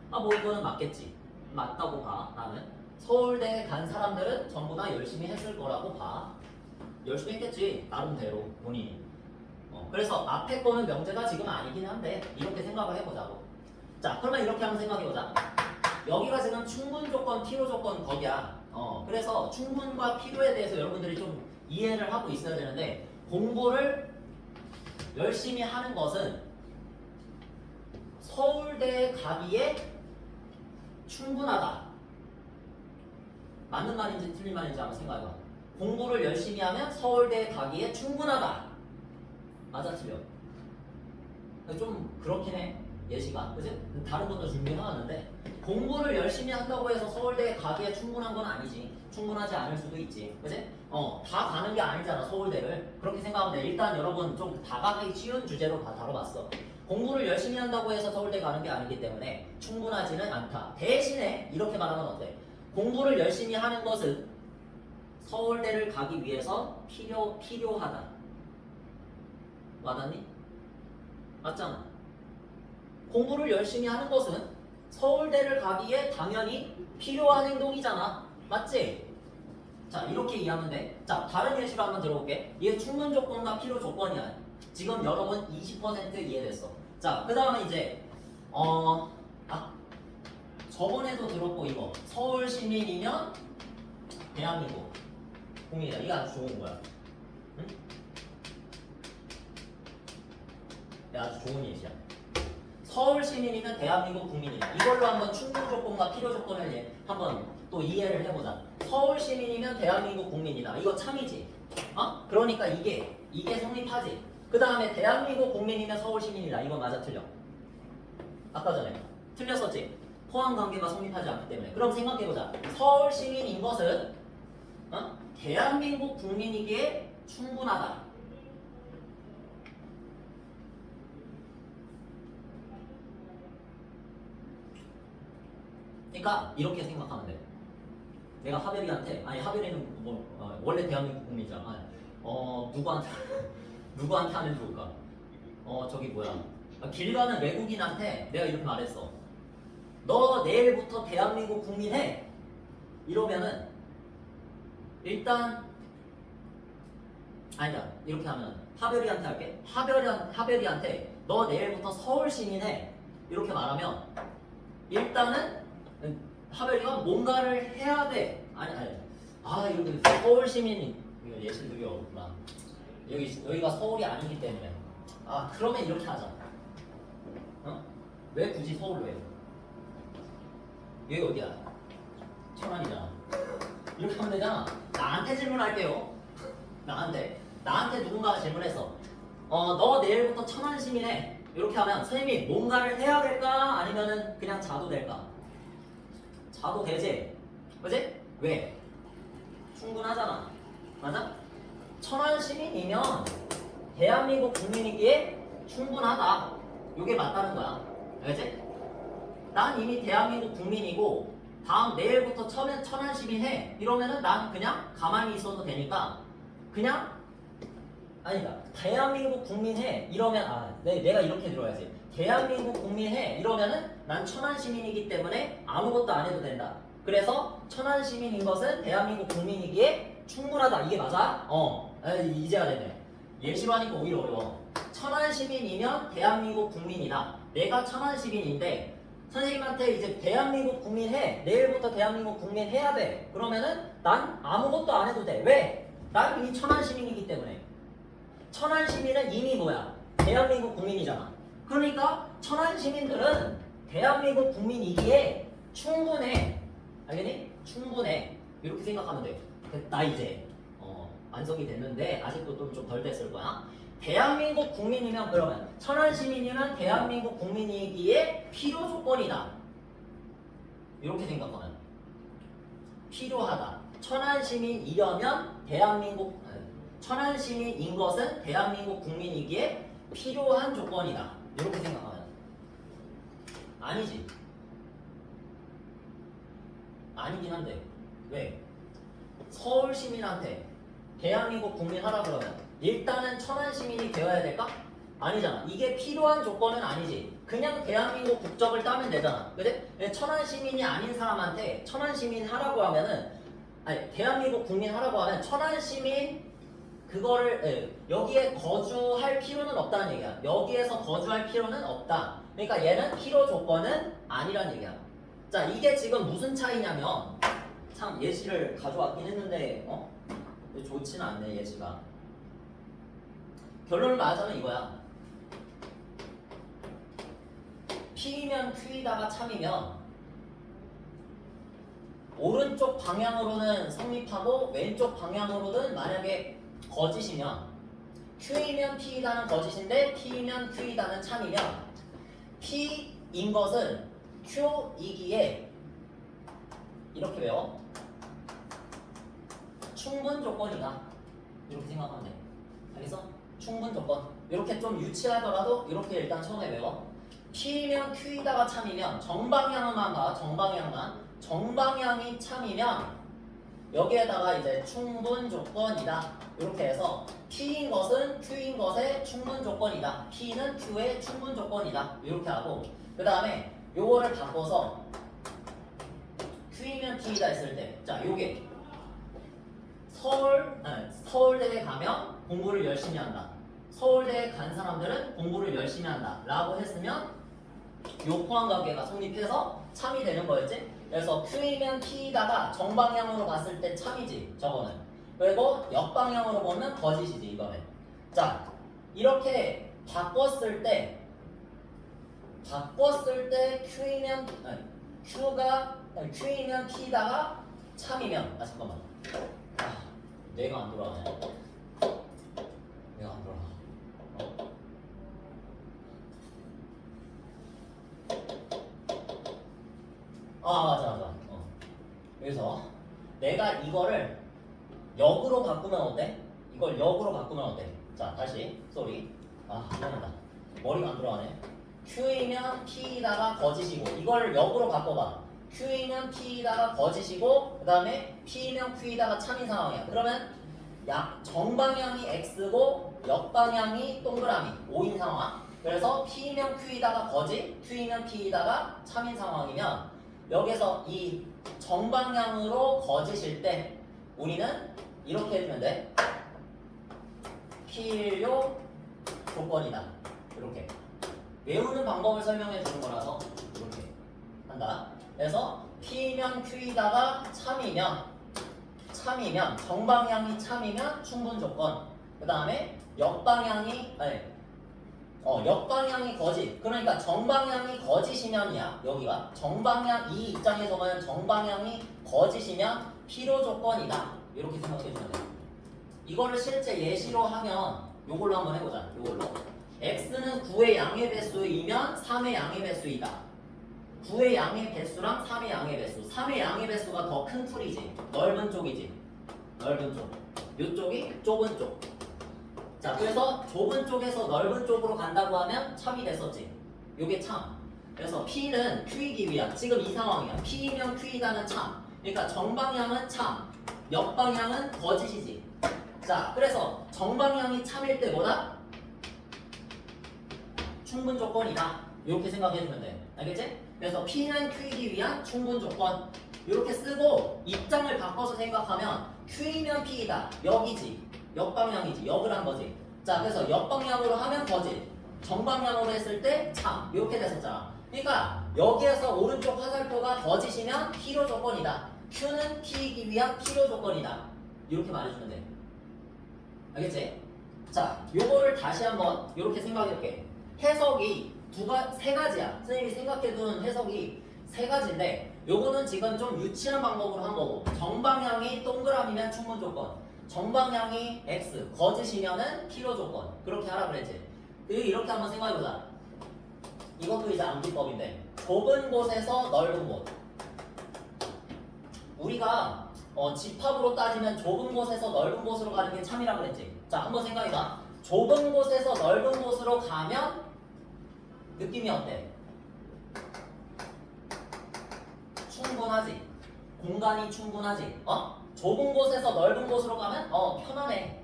뭐 이거는 맞겠지. 맞다고 봐. 나는 서울대에 간 사람들은 전부 다 열심히 했을 거라고 봐. 열심히 했겠지. 나름대로 본인이. 그래서 앞에 거는 명제가 지금 아니긴 한데 이렇게 생각을 해보자고. 자, 그러면 이렇게 한번 생각해보자. 여기가 지금 충분 조건, 필요 조건 거기야. 그래서 충분과 필요에 대해서 여러분들이 좀 이해를 하고 있어야 되는데 공부를 열심히 하는 것은 서울대에 가기에 충분하다. 맞는 말인지 틀린 말인지 한번 생각해봐. 공부를 열심히 하면 서울대에 가기에 충분하다. 맞아, 틀려? 좀 그렇긴 해. 예시가. 그치? 다른 것도 준비해놨는데 공부를 열심히 한다고 해서 서울대에 가기에 충분한 건 아니지. 충분하지 않을 수도 있지. 그치? 다 가는 게 아니잖아, 서울대를. 그렇게 생각하면 돼. 일단 여러분 좀 다가가기 쉬운 주제로 다 다뤄봤어. 공부를 열심히 한다고 해서 서울대 가는 게 아니기 때문에 충분하지는 않다. 대신에 이렇게 말하면 어때? 공부를 열심히 하는 것은 서울대를 가기 위해서 필요하다. 맞았니? 맞잖아. 공부를 열심히 하는 것은 서울대를 가기에 당연히 필요한 행동이잖아. 맞지? 자, 이렇게 이해하면 돼. 자, 다른 예시로 한번 들어볼게. 이게 충분 조건과 필요 조건이야. 지금 여러분 20% 이해됐어. 자, 그 다음에 이제 저번에도 들었고 이거 서울 시민이면 대한민국 국민이다. 이거 아주 좋은 거야. 응? 네, 아주 좋은 예시야. 서울 시민이면 대한민국 국민이다. 이걸로 한번 충분 조건과 필요 조건을 한번 또 이해를 해보자. 서울 시민이면 대한민국 국민이다. 이거 참이지. 그러니까 이게 성립하지. 그 다음에 대한민국 국민이면 서울 시민이다. 이거 맞아, 틀려? 아까 전에 틀렸었지. 포함 관계가 성립하지 않기 때문에. 그럼 생각해보자. 서울 시민인 것은 대한민국 국민이기에 충분하다. 그러니까 이렇게 생각하면 돼. 내가 하별이한테, 아니 하별이는 뭐 원래 대한민국 국민이잖아. 누구한테 하면 좋을까? 저기 뭐야? 길 가는 외국인한테 내가 이렇게 말했어. 너 내일부터 대한민국 국민 해. 이러면은 일단 아니다. 이렇게 하면 하별이한테 할게. 하별이한테 너 내일부터 서울 시민 해. 이렇게 말하면 일단은 하별이가 뭔가를 해야 돼. 여기 서울 시민이 이거 예시 되게 어렵구나. 여기가 서울이 아니기 때문에. 그러면 이렇게 하자. 왜 굳이 서울로 해? 여기 어디야? 천안이잖아. 이렇게 하면 되잖아. 나한테 질문할게요. 나한테 누군가가 질문했어. 너 내일부터 천안 시민해. 이렇게 하면 선생님이 뭔가를 해야 될까? 아니면은 그냥 자도 될까? 자도 되지? 그지? 왜? 충분하잖아. 맞아? 천안 시민이면 대한민국 국민이기에 충분하다. 이게 맞다는 거야. 알겠지? 난 이미 대한민국 국민이고 다음 내일부터 천안 시민 해. 이러면은 난 그냥 가만히 있어도 되니까 그냥 대한민국 국민 해. 이러면 내가 이렇게 들어야지. 대한민국 국민 해. 이러면은 난 천안 시민이기 때문에 아무것도 안 해도 된다. 그래서 천안 시민인 것은 대한민국 국민이기에 충분하다. 이게 맞아? 이제가 되네. 예시로 하니까 오히려 어려워. 천안 시민이면 대한민국 국민이다. 내가 천안 시민인데 선생님한테 이제 대한민국 국민 해. 내일부터 대한민국 국민 해야 돼. 그러면은 난 아무것도 안 해도 돼. 왜? 난 이미 천안 시민이기 때문에. 천안 시민은 이미 뭐야? 대한민국 국민이잖아. 그러니까 천안 시민들은 대한민국 국민이기에 충분해. 알겠니? 충분해. 이렇게 생각하면 돼. 됐다 이제. 완성이 됐는데 아직도 좀 덜 됐을 거야. 대한민국 국민이면 그러면 천안 시민이면 대한민국 국민이기에 필요 조건이다. 이렇게 생각하면 필요하다. 천안 시민이려면 천안 시민인 것은 대한민국 국민이기에 필요한 조건이다. 이렇게 생각하면 아니지. 아니긴 한데 왜? 서울 시민한테 대한민국 국민 하라 그러면 일단은 천안 시민이 되어야 될까? 아니잖아. 이게 필요한 조건은 아니지. 그냥 대한민국 국적을 따면 되잖아. 그치? 천안 시민이 아닌 사람한테 천안 시민 하라고 하면은 대한민국 국민 하라고 하면 천안 시민 그거를 여기에 거주할 필요는 없다는 얘기야. 여기에서 거주할 필요는 없다. 그러니까 얘는 필요 조건은 아니란 얘기야. 자, 이게 지금 무슨 차이냐면 참 예시를 가져왔긴 했는데 좋지는 않네 예시가. 결론을 말하자면 이거야. P이면 Q이다가 참이면 오른쪽 방향으로는 성립하고 왼쪽 방향으로는 만약에 거짓이면 Q이면 P이다는 거짓인데 P이면 Q이다는 참이면 P인 것은 Q이기에 이렇게 외워. 충분 조건이다. 이렇게 생각하면 돼. 알겠어? 충분 조건. 이렇게 좀 유치하더라도 이렇게 일단 처음에 외워. P면 Q이다가 참이면 정방향만 봐. 정방향이 참이면 여기에다가 이제 충분 조건이다. 이렇게 해서 P인 것은 Q인 것의 충분 조건이다. P는 Q의 충분 조건이다. 이렇게 하고 그 다음에 요거를 바꿔서 Q이면 P이다 했을 때 자 요게 서울대에 가면 공부를 열심히 한다. 서울대에 간 사람들은 공부를 열심히 한다 라고 했으면 요 포함관계가 성립해서 참이 되는 거였지. 그래서 Q이면 P이다가 정방향으로 봤을 때 참이지 저거는. 그리고 역방향으로 보면 거짓이지 이거는. 자 이렇게 바꿨을 때 Q이면 P이다가 참이면 잠깐만. 뇌가 안 돌아가네. 뇌가 안 돌아가. 맞아. 그래서 내가 이거를 역으로 바꾸면 어때? 이걸 역으로 바꾸면 어때? 자, 다시 쏘리. 미안하다. 머리가 안 돌아가네. Q이면 P이다가 거짓이고 이걸 역으로 바꿔봐. Q이면 P이다가 거짓이고 그 다음에 P이면 Q이다가 참인 상황이야. 그러면 정방향이 X고 역방향이 동그라미 O인 상황. 그래서 P이면 Q이다가 거짓, Q이면 P이다가 참인 상황이면 여기서 이 정방향으로 거짓일 때 우리는 이렇게 해주면 돼. 필요 조건이다. 이렇게 외우는 방법을 설명해 주는 거라서 이렇게 한다. 그래서 P면 Q이다가 참이면 정방향이 참이면 충분 조건. 그 다음에 역방향이 거짓. 그러니까 정방향이 거짓이면이야. 여기가 정방향 이 입장에서 보면 정방향이 거짓이면 필요 조건이다. 이렇게 생각해 주면 돼. 이거를 실제 예시로 하면 요걸로 한번 해보자. 요걸로 x는 9의 양의 배수이면 3의 양의 배수이다. 9의 양의 배수랑 3의 양의 배수. 3의 양의 배수가 더 큰 풀이지. 넓은 쪽이지. 넓은 쪽. 요쪽이 좁은 쪽. 자, 그래서 좁은 쪽에서 넓은 쪽으로 간다고 하면 참이 됐었지. 요게 참. 그래서 P는 Q이기 위한 지금 이 상황이야. P이면 Q이다는 참. 그러니까 정방향은 참, 역방향은 거짓이지. 자, 그래서 정방향이 참일 때 뭐다? 충분 조건이다. 이렇게 생각해주면 돼. 알겠지? 그래서 P는 Q이기 위한 충분 조건. 이렇게 쓰고 입장을 바꿔서 생각하면 Q이면 P이다. 여기지. 역방향이지. 역을 한 거지. 자, 그래서 역방향으로 하면 거짓. 정방향으로 했을 때 참. 이렇게 됐었잖아. 그러니까 여기에서 오른쪽 화살표가 거짓이면 필요 조건이다. Q는 P이기 위한 필요 조건이다. 이렇게 말해주면 돼. 알겠지? 자, 요거를 다시 한번 이렇게 생각해볼게. 해석이 세 가지야. 선생님이 생각해둔 해석이 세 가지인데 요거는 지금 좀 유치한 방법으로 한 거고 정방향이 동그라미면 충분 조건, 정방향이 X, 거짓이면은 필요 조건. 그렇게 하라 그랬지. 이렇게 한번 생각해보자. 이것도 이제 암기법인데 좁은 곳에서 넓은 곳. 우리가 집합으로 따지면 좁은 곳에서 넓은 곳으로 가는 게 참이라 그랬지. 자, 한번 생각해봐. 좁은 곳에서 넓은 곳으로 가면 느낌이 어때? 충분하지. 공간이 충분하지. 좁은 곳에서 넓은 곳으로 가면 편안해.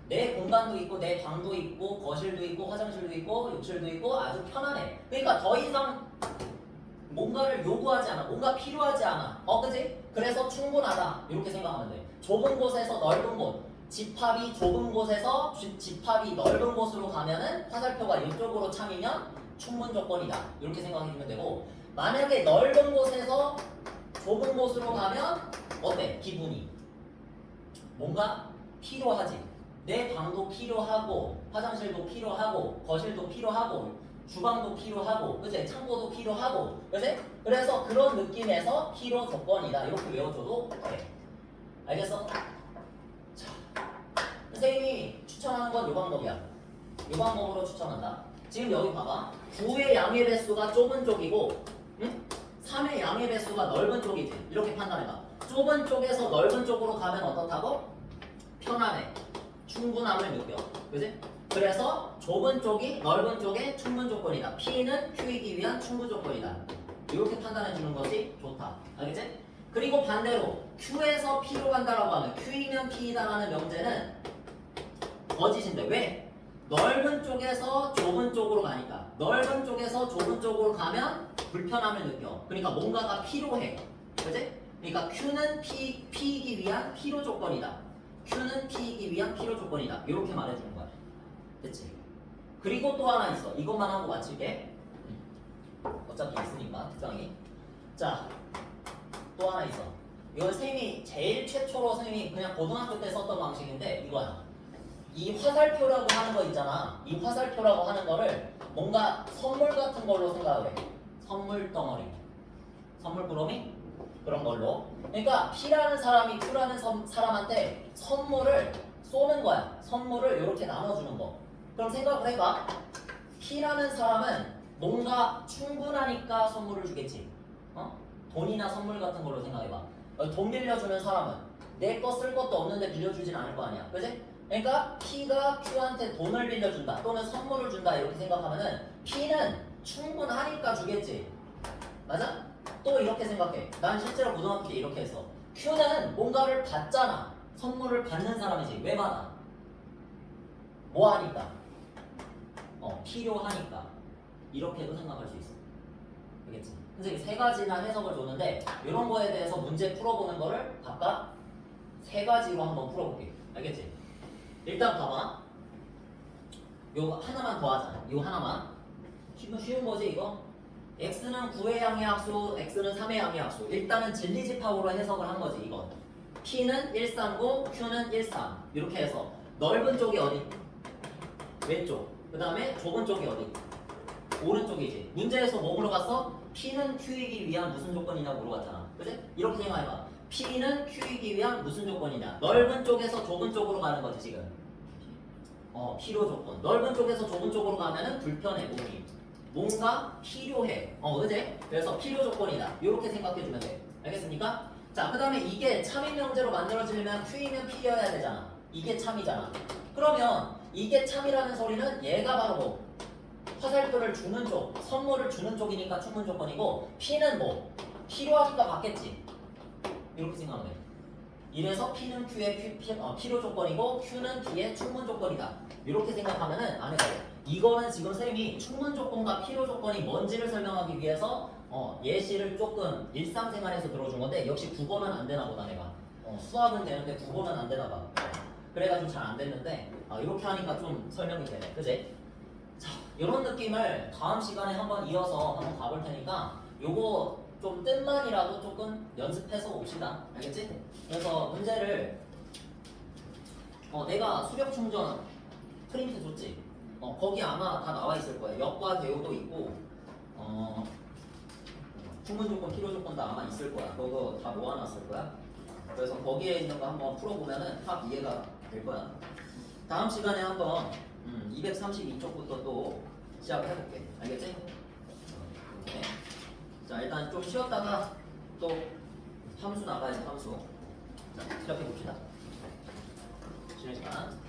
내 공간도 있고 내 방도 있고 거실도 있고 화장실도 있고 욕실도 있고 아주 편안해. 그러니까 더 이상 뭔가를 요구하지 않아. 뭔가 필요하지 않아. 그지? 그래서 충분하다. 이렇게 생각하면 돼. 좁은 곳에서 넓은 곳. 집합이 좁은 곳에서 집합이 넓은 곳으로 가면은 화살표가 이쪽으로 참이면 충분 조건이다. 이렇게 생각해주면 되고, 만약에 넓은 곳에서 좁은 곳으로 가면 어때? 기분이 뭔가 필요하지. 내 방도 필요하고, 화장실도 필요하고, 거실도 필요하고, 주방도 필요하고, 그치? 창고도 필요하고, 그치? 그래서 그런 느낌에서 필요 조건이다. 이렇게 외워줘도 돼. 알겠어? 자, 선생님이 추천하는 건 이 방법이야. 이 방법으로 추천한다. 지금 여기 봐봐. 9의 양의 배수가 좁은 쪽이고, 응? 3의 양의 배수가 넓은 쪽이지. 이렇게 판단해봐. 좁은 쪽에서 넓은 쪽으로 가면 어떻다고? 편안해. 충분함을 느껴. 그지? 그래서 좁은 쪽이 넓은 쪽의 충분 조건이다. P는 Q이기 위한 충분 조건이다. 이렇게 판단해 주는 것이 좋다. 알겠지? 그리고 반대로 Q에서 P로 간다라고 하면 Q이면 P이다라는 명제는 거짓인데 왜? 넓은 쪽에서 좁은 쪽으로 가니까. 넓은 쪽에서 좁은 쪽으로 가면 불편함을 느껴. 그러니까 뭔가가 필요해. 그지? 그러니까 Q는 P이기 위한 필요 조건이다. Q는 P이기 위한 필요 조건이다. 이렇게 말해주는 거야. 됐지? 그리고 또 하나 있어. 이것만 하고 마칠게. 어차피 있으니까 특강이. 자, 또 하나 있어. 이건 선생님이 제일 최초로 선생님이 그냥 고등학교 때 썼던 방식인데 이거야. 이 화살표라고 하는 거 있잖아. 이 화살표라고 하는 거를 뭔가 선물 같은 걸로 생각을 해. 선물 덩어리. 선물 부러미? 그런 걸로. 그러니까 P라는 사람이 Q라는 사람한테 선물을 쏘는 거야. 선물을 이렇게 나눠주는 거. 그럼 생각을 해봐. P라는 사람은 뭔가 충분하니까 선물을 주겠지. 돈이나 선물 같은 걸로 생각해봐. 돈 빌려주는 사람은 내 거 쓸 것도 없는데 빌려주진 않을 거 아니야. 그지? 그러니까 P가 Q한테 돈을 빌려준다 또는 선물을 준다 이렇게 생각하면은 P는 충분하니까 주겠지. 맞아? 또 이렇게 생각해. 난 실제로 고등학교 때 이렇게 했어. Q는 뭔가를 받잖아. 선물을 받는 사람이지. 왜 받아? 뭐 하니까? 필요하니까. 이렇게도 생각할 수 있어. 알겠지? 선생님이 세 가지나 해석을 줬는데 이런 거에 대해서 문제 풀어보는 거를 각각 세 가지로 한번 풀어볼게. 알겠지? 일단 봐봐. 요 하나만 더 하자. 요 하나만. 쉬운 거지 이거? x는 9의 양의 합수, x는 3의 양의 합수. 일단은 진리집합으로 해석을 한 거지 이건. p는 139, q는 13. 이렇게 해서 넓은 쪽이 어디? 왼쪽. 그 다음에 좁은 쪽이 어디? 오른쪽이지. 문제에서 뭐 물어봤어? p는 q이기 위한 무슨 조건이냐 물어봤잖아. 그치? 이렇게 생각해봐. p는 q이기 위한 무슨 조건이냐. 넓은 쪽에서 좁은 쪽으로 가는 거지 지금. 필요 조건. 넓은 쪽에서 좁은 쪽으로 가면은 불편해 몸이. 뭔가 필요해. 그지? 그래서 필요 조건이다. 이렇게 생각해주면 돼. 알겠습니까? 자, 그 다음에 이게 참인 명제로 만들어지려면 Q이면 P여야 되잖아. 이게 참이잖아. 그러면 이게 참이라는 소리는 얘가 바로 뭐? 화살표를 주는 쪽, 선물을 주는 쪽이니까 충분 조건이고 P는 뭐? 필요하니까 받겠지. 이렇게 생각하면 돼. 이래서 P는 Q의 필요 조건이고 Q는 P의 충분 조건이다. 이렇게 생각하면은 안 해도 돼. 이거는 지금 쌤이 충분 조건과 필요 조건이 뭔지를 설명하기 위해서 예시를 조금 일상생활에서 들어준 건데 역시 국어는 안 되나 보다 내가. 수학은 되는데 국어는 안 되나 봐. 그래가지고 잘 안 됐는데 이렇게 하니까 좀 설명이 되네. 그지? 자, 이런 느낌을 다음 시간에 한번 이어서 한번 가볼 테니까 요거 좀 뜻만이라도 조금 연습해서 봅시다. 알겠지? 그래서 문제를 내가 수력 충전 프린트 줬지? 거기 아마 다 나와 있을 거예요. 역과 대우도 있고 충분 조건, 필요 조건도 아마 있을 거야. 그거 다 모아놨을 거야. 그래서 거기에 있는 거 한번 풀어보면은 다 이해가 될 거야. 다음 시간에 한번 232쪽부터 또 시작을 해볼게. 알겠지? 이렇게. 자, 일단 좀 쉬었다가 또 함수 나가야지, 함수. 자, 시작해봅시다. 쉬는 시간.